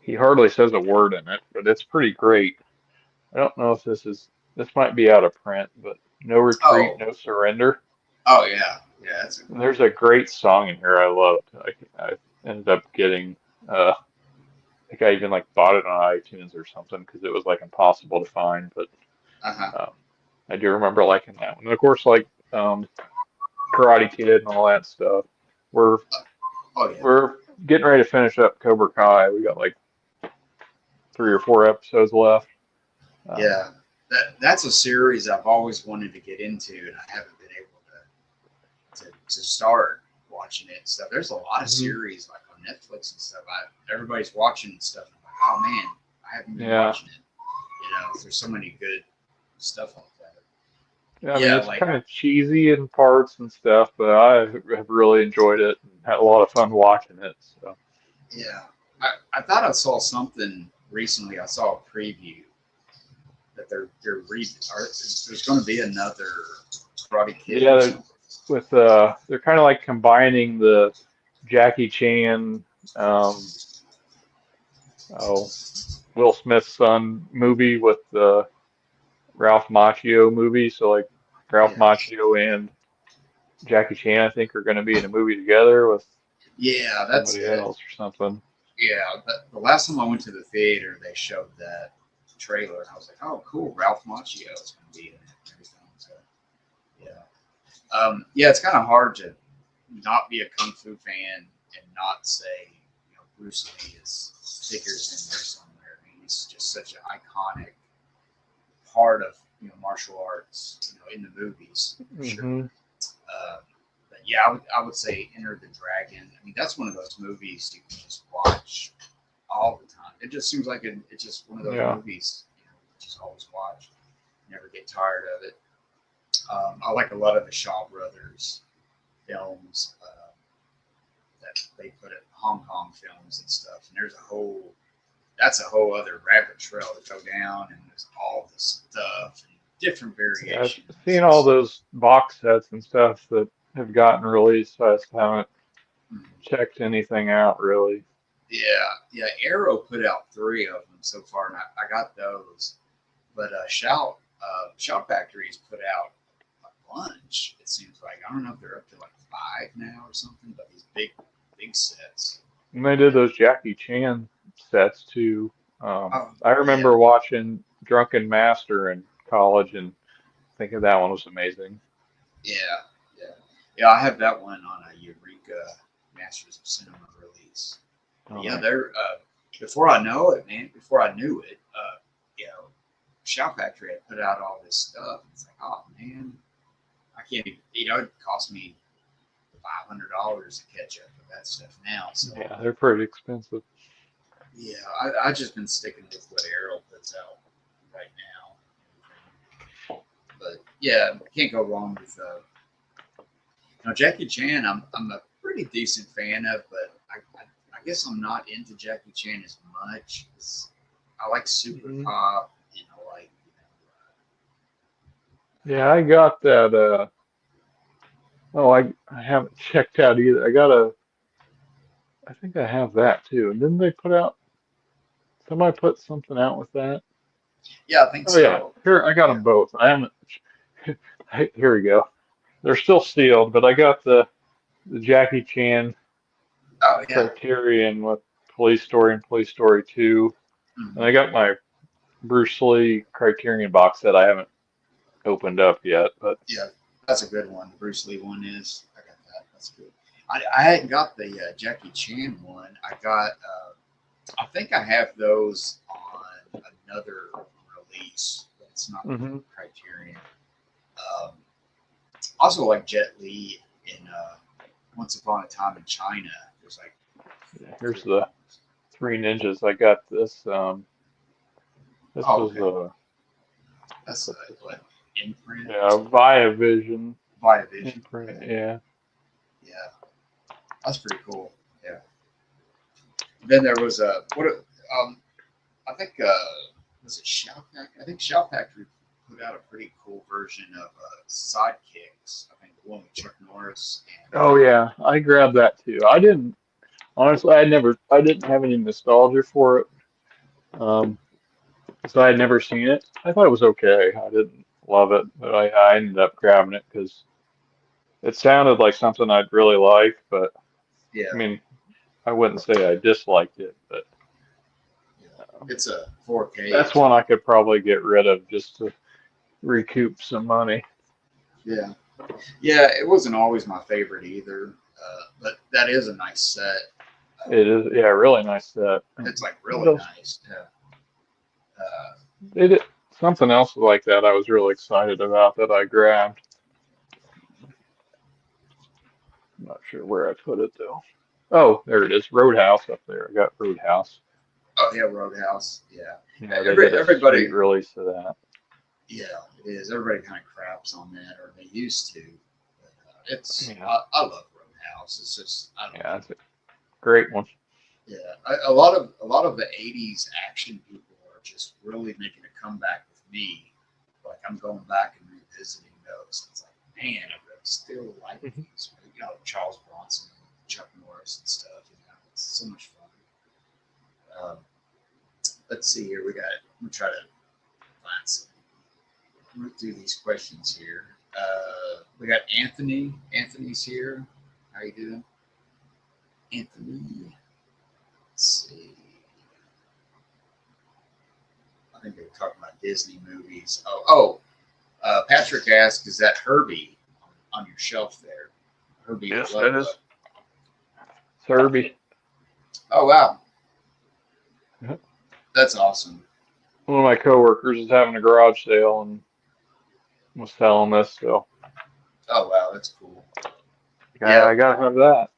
He hardly says a word in it, but it's pretty great. I don't know if this might be out of print, but No Retreat, Oh, No Surrender. oh yeah, yeah. That's a And there's a great song in here I loved. I ended up getting I think I even like bought it on iTunes or something because it was like impossible to find. But uh-huh. um, I do remember liking that one. And of course, like um, Karate Kid and all that stuff. We're Oh yeah, we're getting ready to finish up Cobra Kai. We got like 3 or 4 episodes left. Um, yeah. That's a series I've always wanted to get into, and I haven't been able to start watching it and stuff. There's a lot of mhm. series like on Netflix and stuff. Everybody's watching and stuff. I'm like, oh man, I haven't been Yeah. watching it. You know, there's so many good stuff like that. Yeah, I mean, Yeah, it's like kind of cheesy in parts and stuff, but I have really enjoyed it and had a lot of fun watching it. So, yeah, I thought I saw something recently. I saw a preview that there's going to be another Karate Kid yeah, or something. they're kind of like combining the Jackie Chan, um, oh, Will Smith's son movie with the Ralph Macchio movie. So like Ralph Yeah, Macchio and Jackie Chan, I think, are going to be in a movie together with yeah, that's somebody it. else or something. Yeah, the last time I went to the theater, they showed that trailer, and I was like, "Oh, cool! Ralph Macchio is going to be in it." And everything. So, yeah, yeah, it's kind of hard to not be a kung fu fan and not say, Bruce Lee is figures in there somewhere. I mean, he's just such an iconic part of martial arts, in the movies for sure. Hmm. Uh, but yeah, I would say Enter the Dragon. I mean, that's one of those movies you can just watch all the time. It just seems like it's just one of those Yeah. movies you just always watch. Never get tired of it. I like a lot of the Shaw Brothers films that they put at Hong Kong films and stuff. And that's a whole other rabbit trail to go down, and there's all this stuff and different Yeah, I've variations. seen all those box sets and stuff that have gotten released. So I just haven't checked anything out really. Yeah, yeah. Arrow put out three of them so far, and I got those. But Shout Factory has put out a bunch. It seems like I don't know if they're up to like five now or something, but these big sets. And they did those Jackie Chan sets too. Oh I yeah, remember watching Drunken Master in college and thinking that one was amazing. yeah, yeah, yeah. I have that one on a Eureka Masters of Cinema release. Oh, Yeah, nice. they're before I know it, man. Before I knew it, Shout Factory had put out all this stuff. It's like, oh man, I can't even. It cost me $500 to catch up with that stuff now. So Yeah, they're pretty expensive. yeah, I just been sticking with what Arrow puts out right now. But yeah, can't go wrong with Jackie Chan. I'm a pretty decent fan of, but I guess I'm not into Jackie Chan as much. I like Super Hmm. Pop, like Yeah, I got that. Oh, I haven't checked out either. I think I have that too. And didn't they put out? Somebody put something out with that? yeah, I think Oh yeah, so. here I got Yeah. them both. I haven't. Here we go. They're still sealed, but I got the Jackie Chan Oh yeah. Criterion with Police Story and Police Story 2, and Mhm. I got my Bruce Lee Criterion box set I haven't opened up yet, but Yeah, that's a good one. The Bruce Lee one is. I got that. That's good. I hadn't got the Jackie Chan one. I got. I think I have those on another release, but it's not hmm. Criterion. Um, also, like Jet Li in Once Upon a Time in China. There's like Yeah, here's three the of Three Ninjas. I got this. This Oh, is okay. That's what's this what one? imprint or Yeah, something. Via Vision Via Vision. Okay. imprint. Yeah. Yeah, that's pretty cool. Yeah. Then there was a what? I think was it Shout Factory? I think Shout Factory put out a pretty cool version of Sidekicks. I think the one with Chuck Norris and Oh yeah, I grabbed that too. I didn't honestly. I didn't have any nostalgia for it. Um, so I had never seen it. I thought it was okay. I didn't love it, but I ended up grabbing it because it sounded like something I'd really like. But I yeah, mean, I wouldn't say I disliked it, but yeah. It's a 4K. that's It's one I could probably get rid of just to recoup some money. yeah, yeah. It wasn't always my favorite either, but that is a nice set. It is, yeah, really nice set. It's like What really else? nice. Yeah. Uh, They did something else like that I was really excited about that I grabbed. I'm not sure where I put it though. Oh, there it is. Roadhouse up there. I got Roadhouse. oh yeah, Roadhouse. Yeah. Yeah, they did a Everybody. sweet release of that. Yeah, it is. Everybody kind of craps on that, or they used to. But, Yeah, I love Roadhouse. It's just I don't yeah, know. it's a great one. Yeah, a lot of the '80s action people are just really making a comeback with me. Like I'm going back and revisiting those. It's like, man, I really still like Mhm. these. You know, Charles Bronson, Chuck Norris, and stuff. You know, it's so much fun. Let's see here. I'm gonna try to find some. Root through these questions here. We got Anthony. Anthony's here. How you doing, Anthony? Let's see. I think they were talking about Disney movies. Patrick asked, "Is that Herbie on your shelf there?" Herbie the Yes, Love that Bug. is Herbie. Oh wow, Yeah. that's awesome. One of my coworkers is having a garage sale and was selling this, so Oh wow, that's cool. yeah, Yeah, I gotta have that.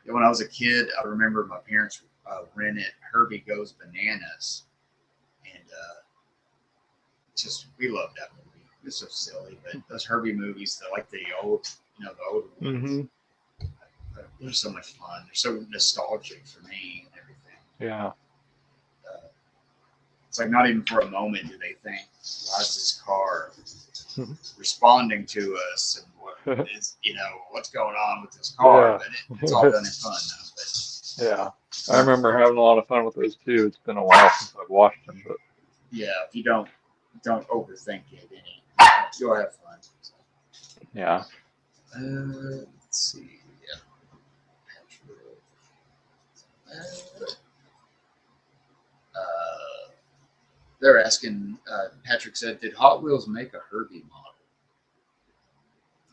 when I was a kid, I remember my parents rented Herbie Goes Bananas, and just we loved that movie. It's so silly, but those Herbie movies, they're like the older ones. Hmm. They're so much fun. They're so nostalgic for me and everything. Yeah. Uh, it's like not even for a moment do they think, "Why is this car responding to us?" And what is what's going on with this car? Yeah. But it's all done in fun though. But Yeah. I remember having a lot of fun with those too. It's been a while since I've watched them, but yeah, if you don't overthink it, any you'll have fun. So, yeah. let's see. Yeah. Uh, they're asking. Patrick said, "Did Hot Wheels make a Herbie model?"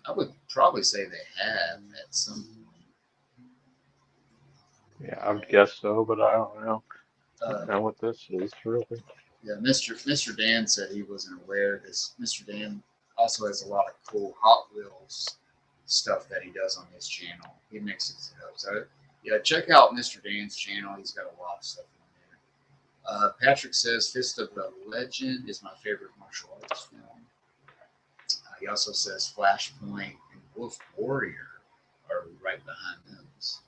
I would probably say they have at some point. Yeah, I would guess so, but I don't know. I Uh, don't know what this is really. yeah, Mr. Dan said he wasn't aware. This Mr. Dan also has a lot of cool Hot Wheels stuff that he does on his channel. He mixes it up. So yeah, check out Mr. Dan's channel. He's got a lot of stuff on there. Patrick says Fist of the Legend is my favorite martial arts film. He also says Flashpoint and Wolf Warrior are right behind those.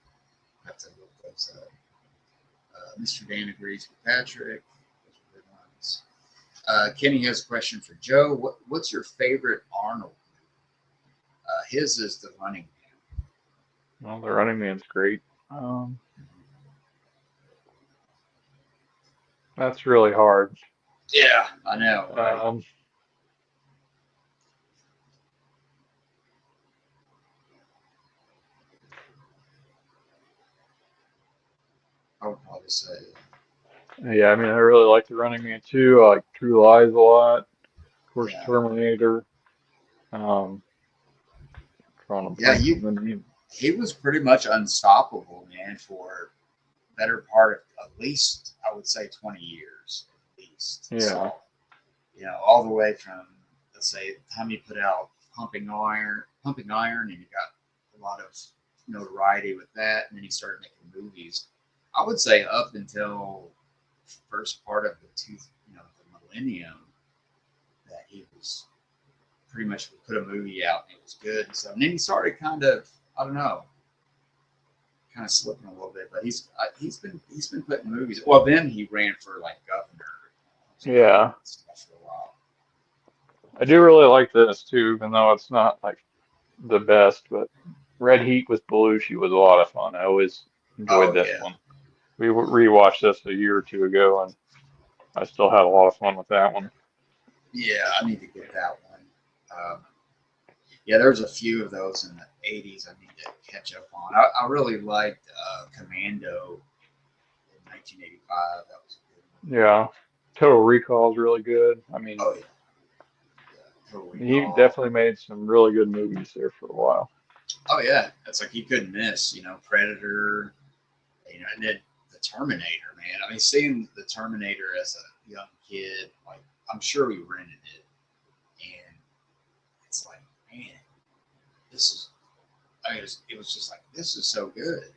I have to look those up. Mr. Dan agrees with Patrick. Those are good ones. Kenny has a question for Joe. What's your favorite Arnold? His is The Running Well, the Running Man's great. Um, that's really hard. Man. Yeah, I know, right? Um, I would probably say, yeah, I mean, I really like the Running Man too. I like True Lies a lot. Of course, yeah, Terminator. Um, trying to yeah. blank on the name. He was pretty much unstoppable, man, for better part of at least I would say 20 years at least. Yeah. So all the way from let's say the time he put out Pumping Iron, and he got a lot of notoriety with that, and then he started making movies. I would say up until first part of the millennium that he was pretty much would put a movie out and it was good and stuff. And then he started kind of, I don't know, kind of slipping a little bit. But he's been putting movies. Well, then he ran for like governor. Yeah. Stuff for a while. I do really like this too, even though it's not like the best, but Red Heat with Belushi was a lot of fun. I always enjoyed Oh this yeah, one. We rewatched this a year or two ago, and I still had a lot of fun with that one. yeah. I need to get that one. Yeah, there's a few of those in the '80s I need to catch up on. I really liked Commando in 1985. That was a good one. Yeah. Total Recall is really good. I mean, Oh yeah, yeah. Total he Recall. definitely made some really good movies there for a while. Oh yeah, it's like he couldn't miss. You know, Predator. You know, and then the Terminator, man. I mean, seeing the Terminator as a young kid, like I'm sure we rented it, and it's like, man, this is. I mean, it was just like this is so good.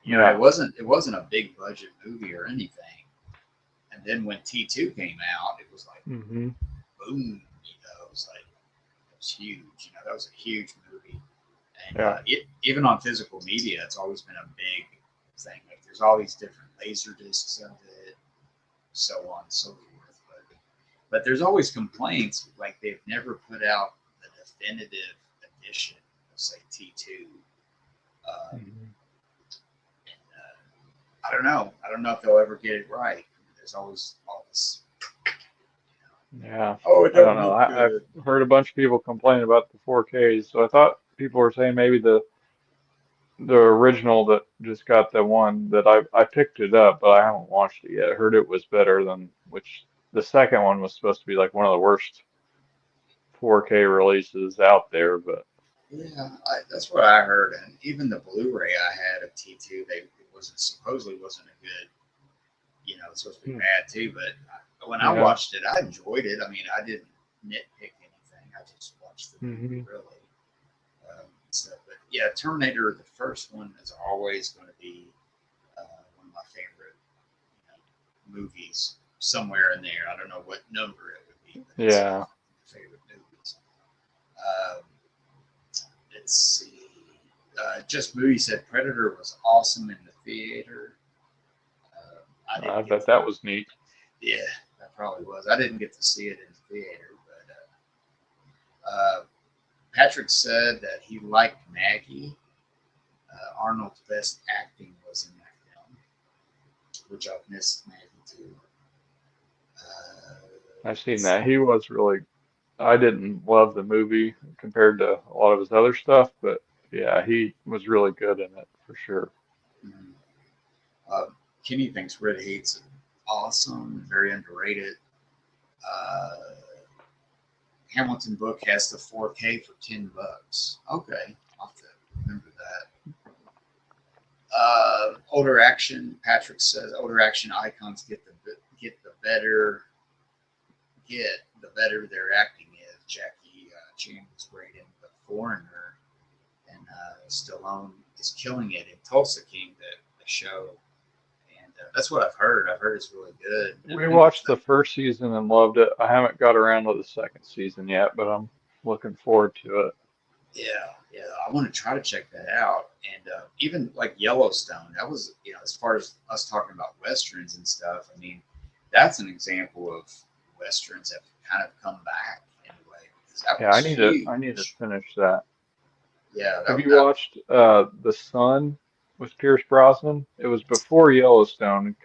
You know, Yeah. it wasn't a big budget movie or anything. And then when T2 came out, it was like Hmm. boom. You know, it was like it was huge. You know, that was a huge movie. And Yeah. even on physical media, it's always been a big thing. Like there's all these different laser discs of it, so on and so forth. But there's always complaints. Like they've never put out the definitive edition of say T2. Um, Hmm. I don't know. I don't know if they'll ever get it right. There's always all this. Yeah. Oh, it I don't don't know. look I've good. heard a bunch of people complain about the 4Ks, so I thought people were saying maybe the original that just got the one that I picked it up, but I haven't watched it yet. I heard it was better than which the second one was supposed to be like one of the worst 4K releases out there, but Yeah, that's what I heard. And even the Blu-ray I had of T2, it wasn't supposedly wasn't a good. You know, it's supposed to be hmm, bad too. But when I yeah. watched it, I enjoyed it. I mean, I didn't nitpick anything. I just watched the movie Hmm. really. Stuff. But yeah, Terminator, the first one is always going to be one of my favorite movies. Somewhere in there, I don't know what number it would be, but it's Yeah. favorite movies. Um, let's see. Just Movie said Predator was awesome in the theater. I I didn't get bet to. that was neat. Yeah, that probably was. I didn't get to see it in the theater, but Patrick said that he liked Maggie. Arnold's best acting was in that film, which I've missed Maggie too. I've seen Let's that. He was really, I didn't love the movie compared to a lot of his other stuff, but yeah, he was really good in it for sure. see. Uh, Kenny thinks Red Heat's awesome, very underrated. Uh, Hamilton book has the 4K for $10. Okay, I'll have to remember that. Older action. Patrick says older action icons get the better the better their acting is. Jackie Chan was great in The Foreigner, and Stallone is killing it in Tulsa King, the show. And that's what I've heard. I've heard it's really good. And We I think it's watched the first season and loved it. I haven't got around to the second season yet, but I'm looking forward to it. yeah, yeah. I want to try to check that out. And even like Yellowstone, that was as far as us talking about westerns and stuff. I mean, that's an example of westerns that kind of come back in a way because that Yeah, was I need to huge. finish that. Yeah, Have you that watched The Sun with Pierce Brosnan? It was before Yellowstone.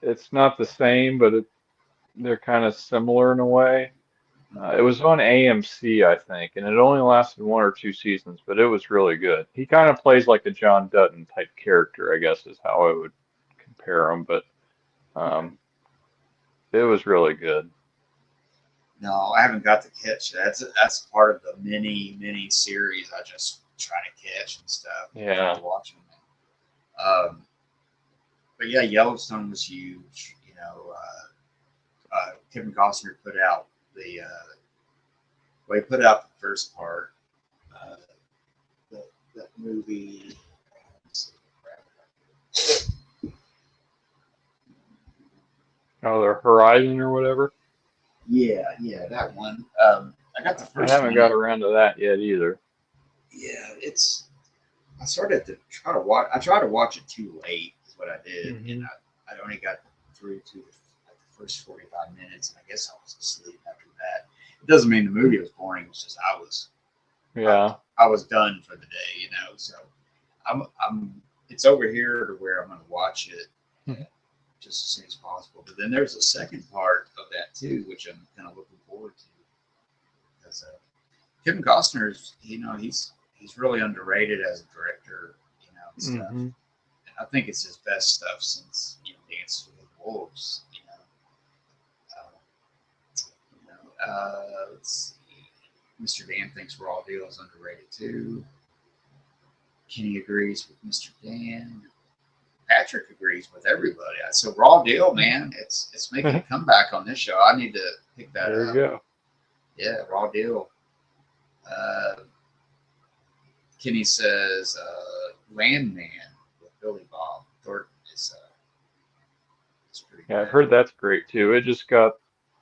It's not the same, but they're kind of similar in a way. It was on AMC, I think, and it only lasted one or two seasons, but it was really good. He kind of plays like a John Dutton type character, I guess is how I would compare him, but okay. um, it was really good. No, I haven't got to catch that. That's part of the mini series I just try to catch and stuff. Try Yeah, to watch them. Um, but yeah, Yellowstone was huge. Kevin Costner put out he put out the first part. Uh, that movie. Oh, the Horizon or whatever. Yeah, yeah, that one. I got the I first haven't one. got around to that yet either. Yeah, it's. I started to try to watch. I tried to watch it too late. Is what I did, and Hmm. I only got through to like the first 45 minutes, and I guess I was asleep after that. It doesn't mean the movie was boring. It's just I was Yeah. I was done for the day, you know. So I'm it's over here to where I'm going to watch it just as soon as possible. But then there's a second part of that too, which I'm kind of looking forward to because Kevin Costner's, he's really underrated as a director, and stuff. Hmm. And I think it's his best stuff since Dances with Wolves. Let's see. Mr. Dan thinks Raw Deal is underrated too. Kenny agrees with Mr. Dan. Patrick agrees with everybody. So Raw Deal, man, it's making a comeback on this show. I need to pick that There you up. go. Yeah, Raw Deal. Uh, Kenny says Landman with Billy Bob Thornton is pretty Yeah, I've good. heard that's great too. It just got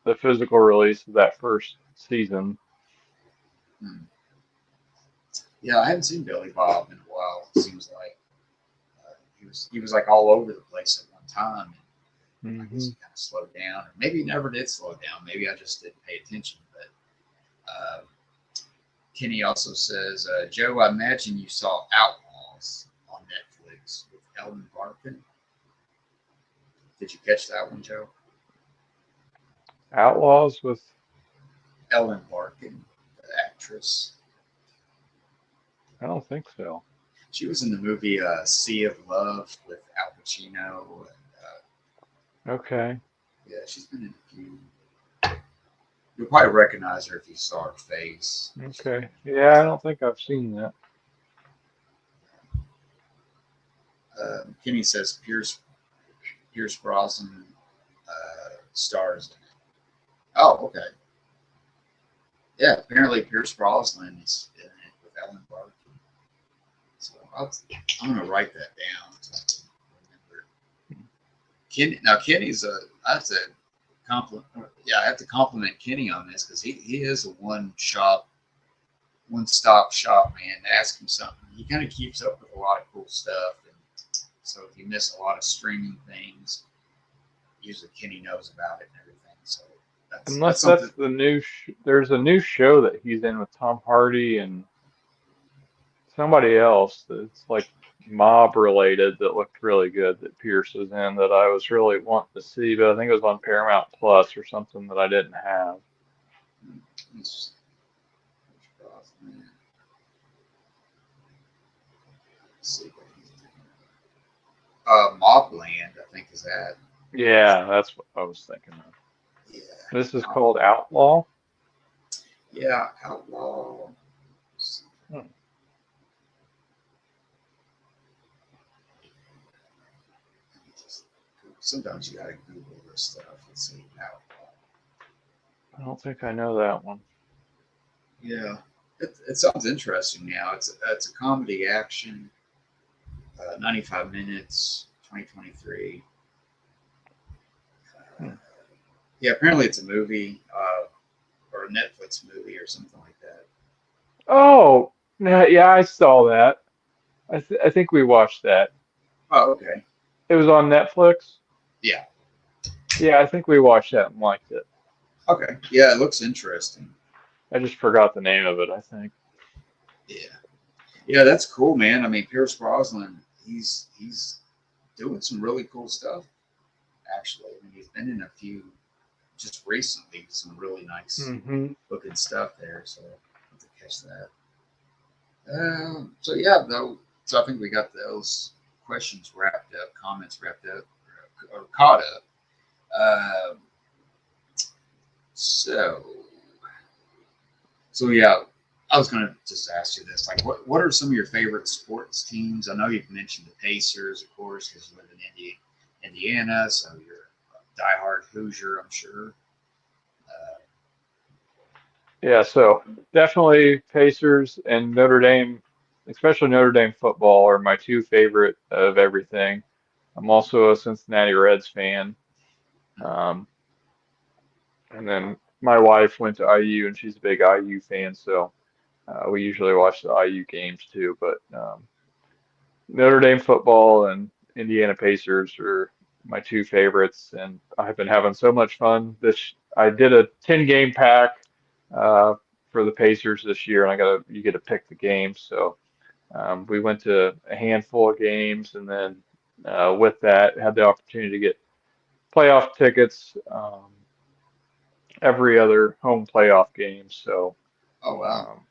the physical release of that first season. Hmm. Yeah, I haven't seen Billy Bob in a while. It seems like he was like all over the place at one time. And I guess Hmm. he kind of slowed down, or maybe he never did slow down. Maybe I just didn't pay attention. But Kenny also says, Joe, I imagine you saw Outlaws on Netflix with Ellen Barkin. Did you catch that one, Joe? Outlaws with, Ellen Barkin, the actress. I don't think so. She was in the movie Sea of Love with Al Pacino. And, Okay. yeah, she's been in a few. You'll probably recognize her if you saw her face. Okay. Yeah, I don't think I've seen that. Kenny says Pierce Brosnan stars in it. Oh, okay. Yeah, apparently Pierce Brosnan is in it with Ellen Barkin. So I'm going to write that down so I can remember. Kenny's a I have to compliment. Yeah, I have to compliment Kenny on this because he is a one stop shop man. To ask him something, he kind of keeps up with a lot of cool stuff. And so if you miss a lot of streaming things, usually Kenny knows about it and everything. So that's Unless something. that's the new sh there's a new show that he's in with Tom Hardy and somebody else that's like mob related that looked really good that Pierce was in that I was really wanting to see, but I think it was on Paramount Plus or something that I didn't have. Let's see what he's doing. Mobland, I think is that. Yeah, that's what I was thinking of. Yeah, This is Mob. called Outlaw. Yeah, Outlaw. Hmm. Sometimes you gotta Google this stuff and see Outlaw. I don't think I know that one. Yeah, it sounds interesting. Now it's a comedy action, 95 minutes, 2023. Hmm. Yeah, apparently it's a movie or a Netflix movie or something like that. Oh, yeah, I saw that. I think we watched that. Oh, okay. It was on Netflix. Yeah. Yeah, I think we watched that and liked it. Okay. Yeah, it looks interesting. I just forgot the name of it, I think. Yeah. Yeah, that's cool, man. I mean, Pierce Brosnan, he's doing some really cool stuff. Actually, I mean, he's been in a few just recently, some really nice Hmm. looking stuff there. So I have to catch that. So yeah, though. So I think we got those questions wrapped up, comments wrapped up, or caught up. Uh, so so yeah, I was going to just ask you this: like, what are some of your favorite sports teams? I know you've mentioned the Pacers, of course, because you live in Indiana, so you're a diehard Hoosier, I'm sure. Uh, Yeah, so definitely Pacers and Notre Dame, especially Notre Dame football, are my two favorite of everything. I'm also a Cincinnati Reds fan. Um, and then my wife went to IU, and she's a big IU fan, so we usually watch the IU games too. But Notre Dame football and Indiana Pacers are my two favorites, and I've been having so much fun. I did a 10 game pack uh, for the Pacers this year, and you get to pick the games. So we went to a handful of games, and then with that, had the opportunity to get playoff tickets every other home playoff game. Oh wow. Um,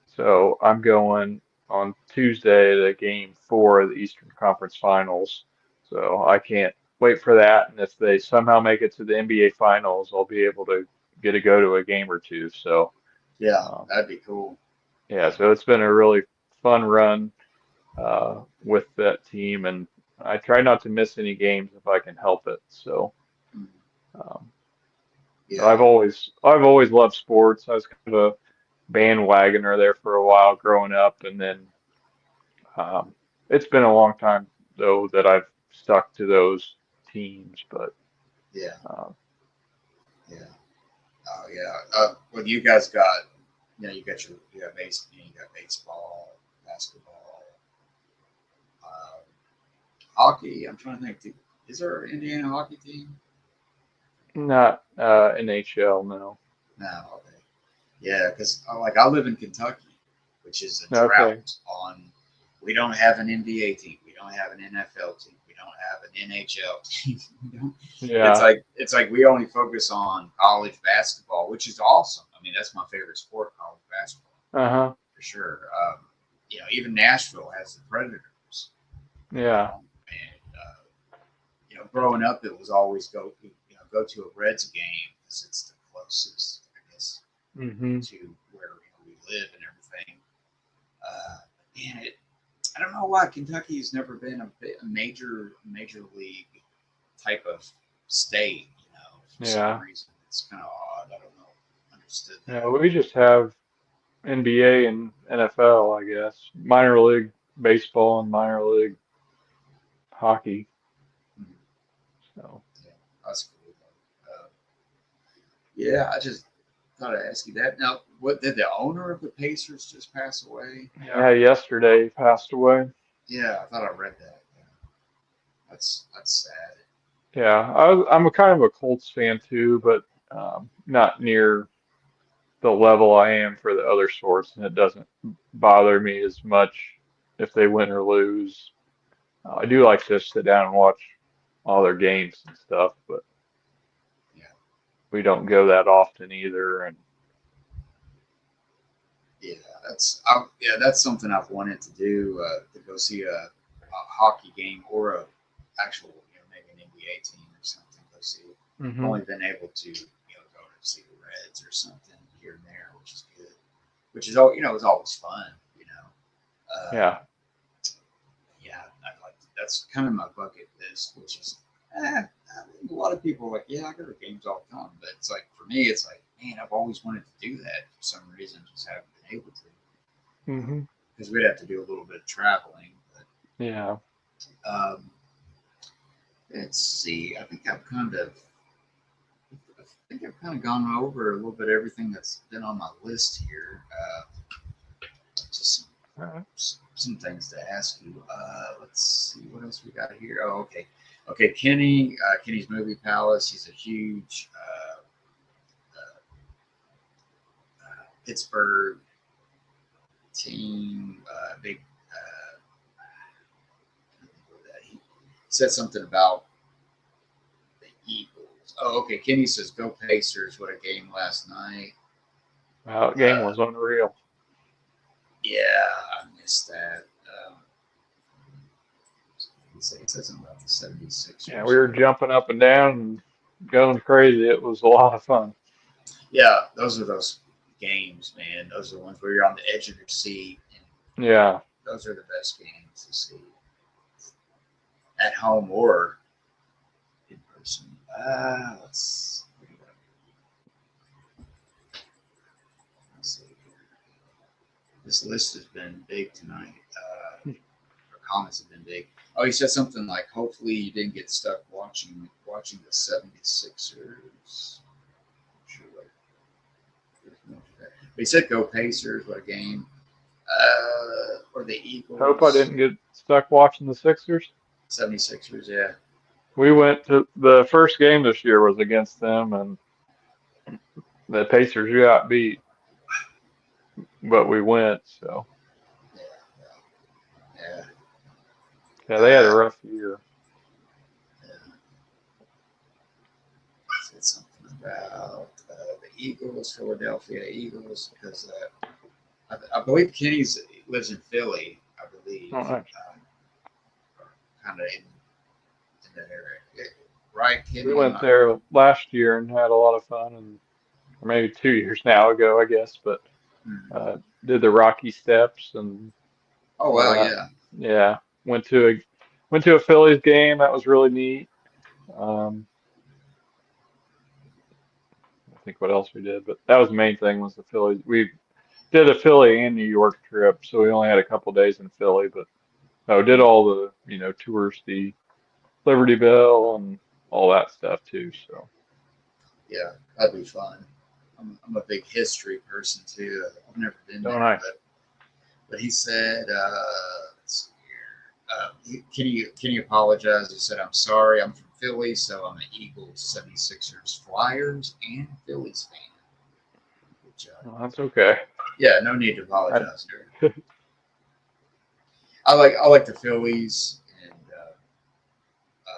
So I'm going on Tuesday to game 4 of the Eastern Conference Finals. So I can't wait for that. And if they somehow make it to the NBA Finals, I'll be able to get to go to a game or two. So Yeah, um, that'd be cool. yeah, so it's been a really fun run with that team, and I try not to miss any games if I can help it. So Mhm. um, Yeah. I've always loved sports. I was kind of a bandwagoner there for a while growing up, and then Um, it's been a long time though that I've stuck to those teams, but Yeah. um, Yeah. Oh yeah. Well, you guys got, you got baseball, basketball, uh, hockey. I'm trying to think. Is there an Indiana hockey team? not NHL, no. No. Okay. Yeah, because like I live in Kentucky, which is a Okay, drought on. We don't have an NBA team. We don't have an NFL team. We don't have an NHL team. We don't- yeah, it's like we only focus on college basketball, which is awesome. I mean, that's my favorite sport, college basketball, uh-huh, for sure. Even Nashville has the Predators. yeah, And growing up, it was always go to a Reds game because it's the closest, I guess, hmm to where we live and everything. Uh, man, I don't know why Kentucky has never been a major league type of state. For some yeah, reason, it's kind of odd. I don't know. Understood yeah. that. We just have NBA and NFL, I guess. Minor league baseball and minor league hockey. Mhm. So Yeah, that's cool. Yeah, I just thought I'd ask you that. Now, what did the owner of the Pacers just pass away? yeah, yesterday passed away. Yeah, I thought I read that. Yeah, that's sad. Yeah, I'm a kind of a Colts fan too, but not near the level I am for the other sports, and it doesn't bother me as much if they win or lose. I do like to sit down and watch all their games and stuff, but Yeah, we don't go that often either. And yeah, that's something I've wanted to do, to go see a hockey game or a actual, maybe an NBA team or something. Go see it. I've hmm only been able to, go to see the Reds or something here and there, which is good. Which is all, it's always fun. Uh, yeah, yeah, that's kind of my bucket list, which is, a lot of people are like, yeah, I go to games all the time, but it's like for me, it's like, man, I've always wanted to do that for some reason, just haven't been able to, hmm because we'd have to do a little bit of traveling. yeah, But let's see, I think I've kind of gone over a little bit everything that's been on my list here. Just uh, some things to ask you. Let's see what else we got here. Oh, okay. Okay, Kenny's Movie Palace. He's a huge Pittsburgh team. Big. He said something about the Eagles. Oh, okay. Kenny says, "Go Pacers! What a game last night." well, the game Uh, was unreal. yeah, I missed that. He said something about the Yeah, we 76ers. were jumping up and down and going crazy. It was a lot of fun. Yeah, those are those games, man. Those are the ones where you're on the edge of your seat, and Yeah, those are the best games to see at home or in person. Let's see. This list has been big tonight. Comments have been big. Oh, he said something like, "Hopefully, you didn't get stuck watching watching the 76ers. Sure, but he said go Pacers. What a game. Or the Hope I Eagles. didn't get stuck watching the Sixers. 76ers, yeah. We went to the first game this year was against them, and the Pacers got beat, but we went. So Yeah, yeah. yeah, they had a rough year. Yeah. Said something about the Eagles, Philadelphia Eagles, because I believe Kenny's lives in Philly. I believe, Oh, nice. kind of in that area, yeah. Right, We Kenny? I'm went not. there last year and had a lot of fun, and or maybe 2 years now ago, I guess. But Hmm. uh, did the Rocky Steps and Oh all well, that. yeah. Yeah, went to a Phillies game. That was really neat. Um, I think what else we did, but that was the main thing was the Phillies. We did a Philly and New York trip, so we only had a couple days in Philly, but no, did Hmm. all the tours, the Liberty Bell and all that stuff too. So Yeah, that'd be fun. I'm a big history person too. I've never been oh there, nice. but he said, let's see here. Can you apologize? He said, I'm sorry. I'm from Philly, so I'm an Eagles, 76ers, Flyers, and Phillies fan. Which, Well, that's okay. yeah, no need to I, apologize there. I like the Phillies, and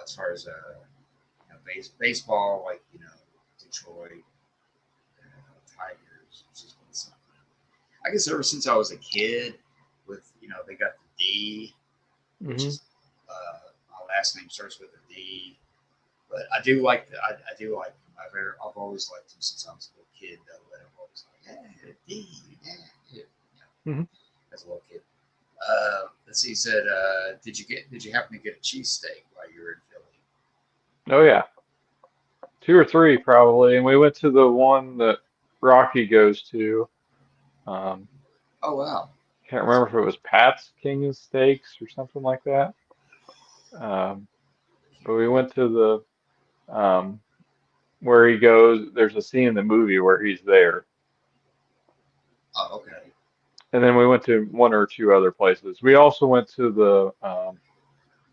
as far as baseball, like Detroit, Tigers. It's just been something. I guess ever since I was a kid, with they got the D, which hmm is my last name starts with a D. But I do like I do like them. I've always liked them since I was a little kid. Though, that I'm always like, yeah, D, yeah, yeah, hmm as a little kid. Let's see. He said, did you happen to get a cheesesteak while you were in Philly? Oh yeah, two or three probably, and we went to the one that Rocky goes to. Um, Oh wow. can't remember if it was Pat's King of Steaks or something like that. Um, but we went to the where he goes. There's a scene in the movie where he's there, Oh okay. and then we went to one or two other places. We also went to the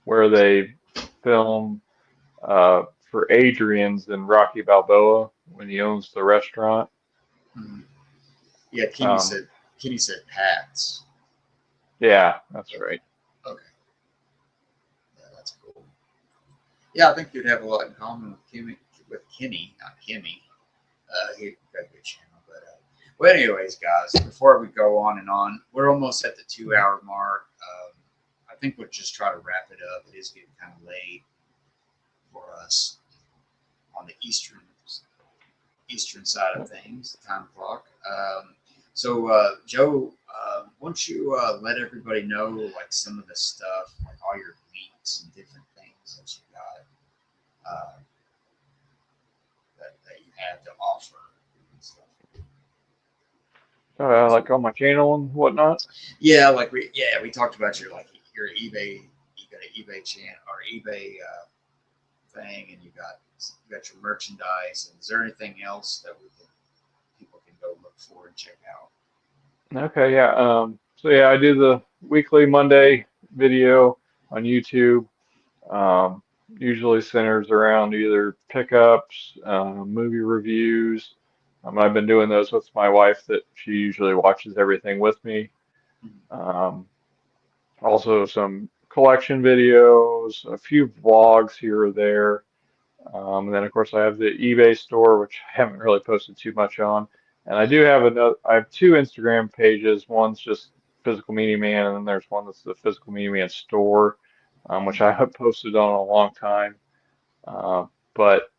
where they film for Adrian's in Rocky Balboa when he owns the restaurant. Hmm. Yeah, Um, Kenny said Pats. yeah, that's Okay. right. Okay. Yeah, that's cool. Yeah, I think you'd have a lot in common with Kenny, not Kimmy. He got a good channel, but anyways, guys, before we go on and on, we're almost at the 2 hour mark. I think we'll just try to wrap it up. It is getting kind of late for us on the eastern side of things, time clock. So, Joe, why don't you let everybody know like some of the stuff, like all your links and different things that you got that you have to offer and stuff. Like on my channel and whatnot. Yeah, like we talked about your eBay, you got an eBay channel or eBay thing, and you got your merchandise. And is there anything else that people can go look for and check out? Okay, yeah. So yeah, I do the weekly Monday video on YouTube. Um, usually centers around either pickups, movie reviews. I've been doing those with my wife that she usually watches everything with me. Mhm. Um, also some collection videos, a few vlogs here or there. And then of course I have the eBay store, which I haven't really posted too much on. And I do have I have two Instagram pages. One's just Physical Media Man, and then there's one that's the Physical Media Man store, which I have posted on a long time. But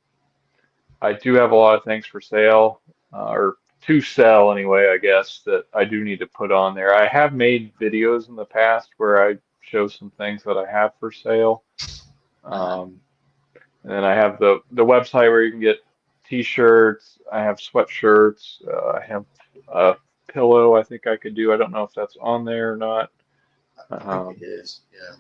I do have a lot of things for sale, or to sell anyway, I guess, that I do need to put on there. I have made videos in the past where I show some things that I have for sale. Uh-huh. Um, and then I have the website where you can get t-shirts. I have sweatshirts. I have a pillow I think I could do. I don't know if that's on there or not. I think it Um, is. Yeah.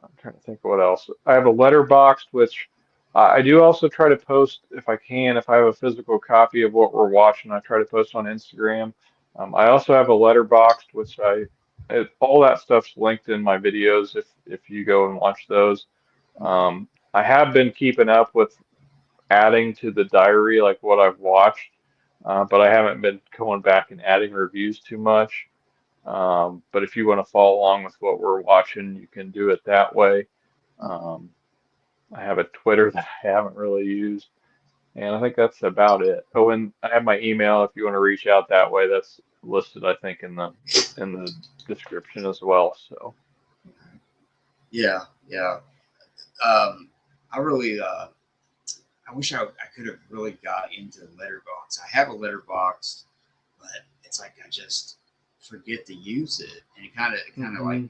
I'm trying to think of what else. I have a letterbox, which I do also try to post if I can, if I have a physical copy of what we're watching, I try to post on Instagram. I also have a letterboxd, which all that stuff's linked in my videos if you go and watch those. I have been keeping up with adding to the diary like what I've watched, but I haven't been going back and adding reviews too much. But if you want to follow along with what we're watching, you can do it that way. Um, I have a Twitter that I haven't really used, and I think that's about it. Oh, and I have my email if you want to reach out that way. That's listed, I think, in the description as well. So Yeah, yeah. Um, I really, I wish I could have really got into letterbox. I have a letterbox, but it's like I just forget to use it, and it kind of like hmm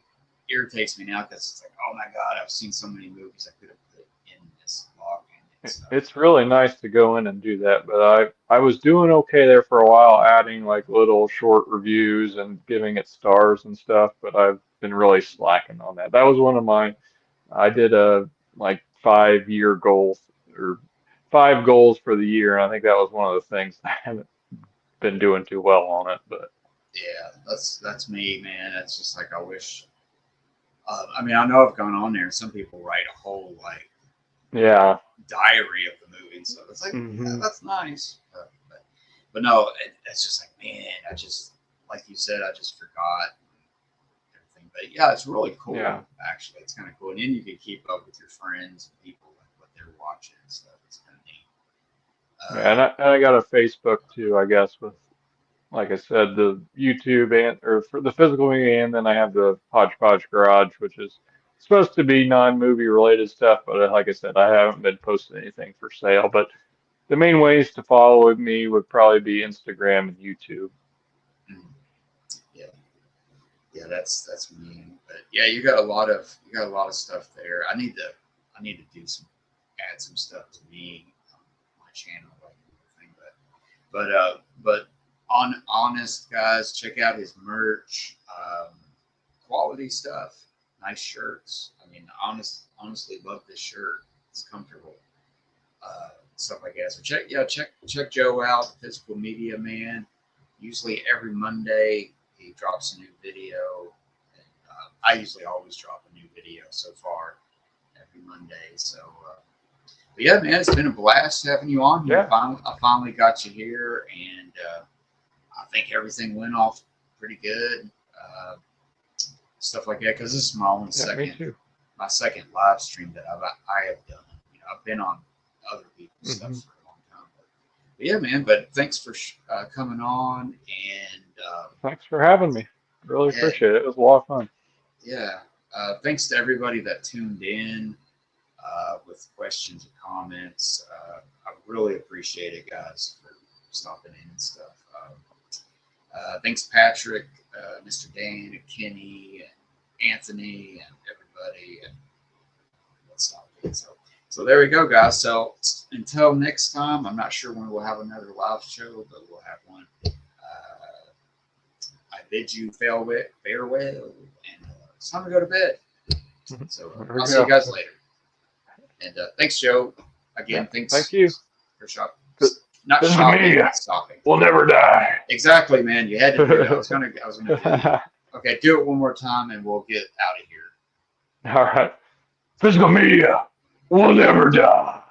irritates me now because it's like, oh my god, I've seen so many movies I could have put in this login and stuff. it's really nice to go in and do that. But I was doing okay there for a while, adding like little short reviews and giving it stars and stuff. But I've been really slacking on that. That was one of my I did a like 5 year goal or 5 goals for the year, and I think that was one of the things I haven't been doing too well on it. But Yeah, that's me, man. It's just like I wish. I mean, I know I've gone on there, and some people write a whole like yeah, diary of the movie and stuff. It's like, yeah, hmm that's nice. But no, it's just like, man, I just, like you said, I just forgot everything. But yeah, it's really yeah, cool, actually. It's kind of cool. And then you can keep up with your friends and people, like what they're watching and stuff. It's kind of neat. yeah. And I got a Facebook too, I guess, with like I said, the YouTube and or for the physical media, and then I have the Hodgepodge Garage, which is supposed to be non-movie related stuff, but like I said, I haven't been posting anything for sale. But the main ways to follow me would probably be Instagram and YouTube. Mm, yeah, yeah, that's me. But yeah, you got a lot of stuff there. I need to add some stuff to me on my channel, like everything. But on honest guys, check out his merch, quality stuff, nice shirts. I mean, honestly, love this shirt. It's comfortable, stuff like that. So check Joe out, Physical Media Man. Usually every Monday he drops a new video. And, I usually always drop a new video so far every Monday. So but yeah, man, it's been a blast having you on here. Yeah, I finally got you here, and I think everything went off pretty good. Stuff like that, because this is yeah, me too. my second live stream that I have done. I've been on other people's stuff hmm for a long time, but yeah, man. But thanks for coming on, and Thanks for having me. Really yeah, appreciate it. It was a lot of fun. yeah. Thanks to everybody that tuned in with questions and comments. I really appreciate it, guys, for stopping in and stuff. Thanks, Patrick, Mr. Dan, and Kenny, and Anthony, and everybody. And let's stop it. So there we go, guys. So until next time, I'm not sure when we'll have another live show, but we'll have one. I bid you farewell, and it's time to go to bed. So There we I'll see you go. guys later. And thanks, Joe. Yeah, Again, thank thanks you. for shopping. Th- Not This is shopping, me. stopping. We'll never die. Exactly, man. You had to do that. I was gonna do it. All Okay, do it one more time, and we'll get out of here. right. Physical media will never die.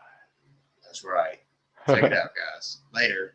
That's right. Check it out, guys. Later.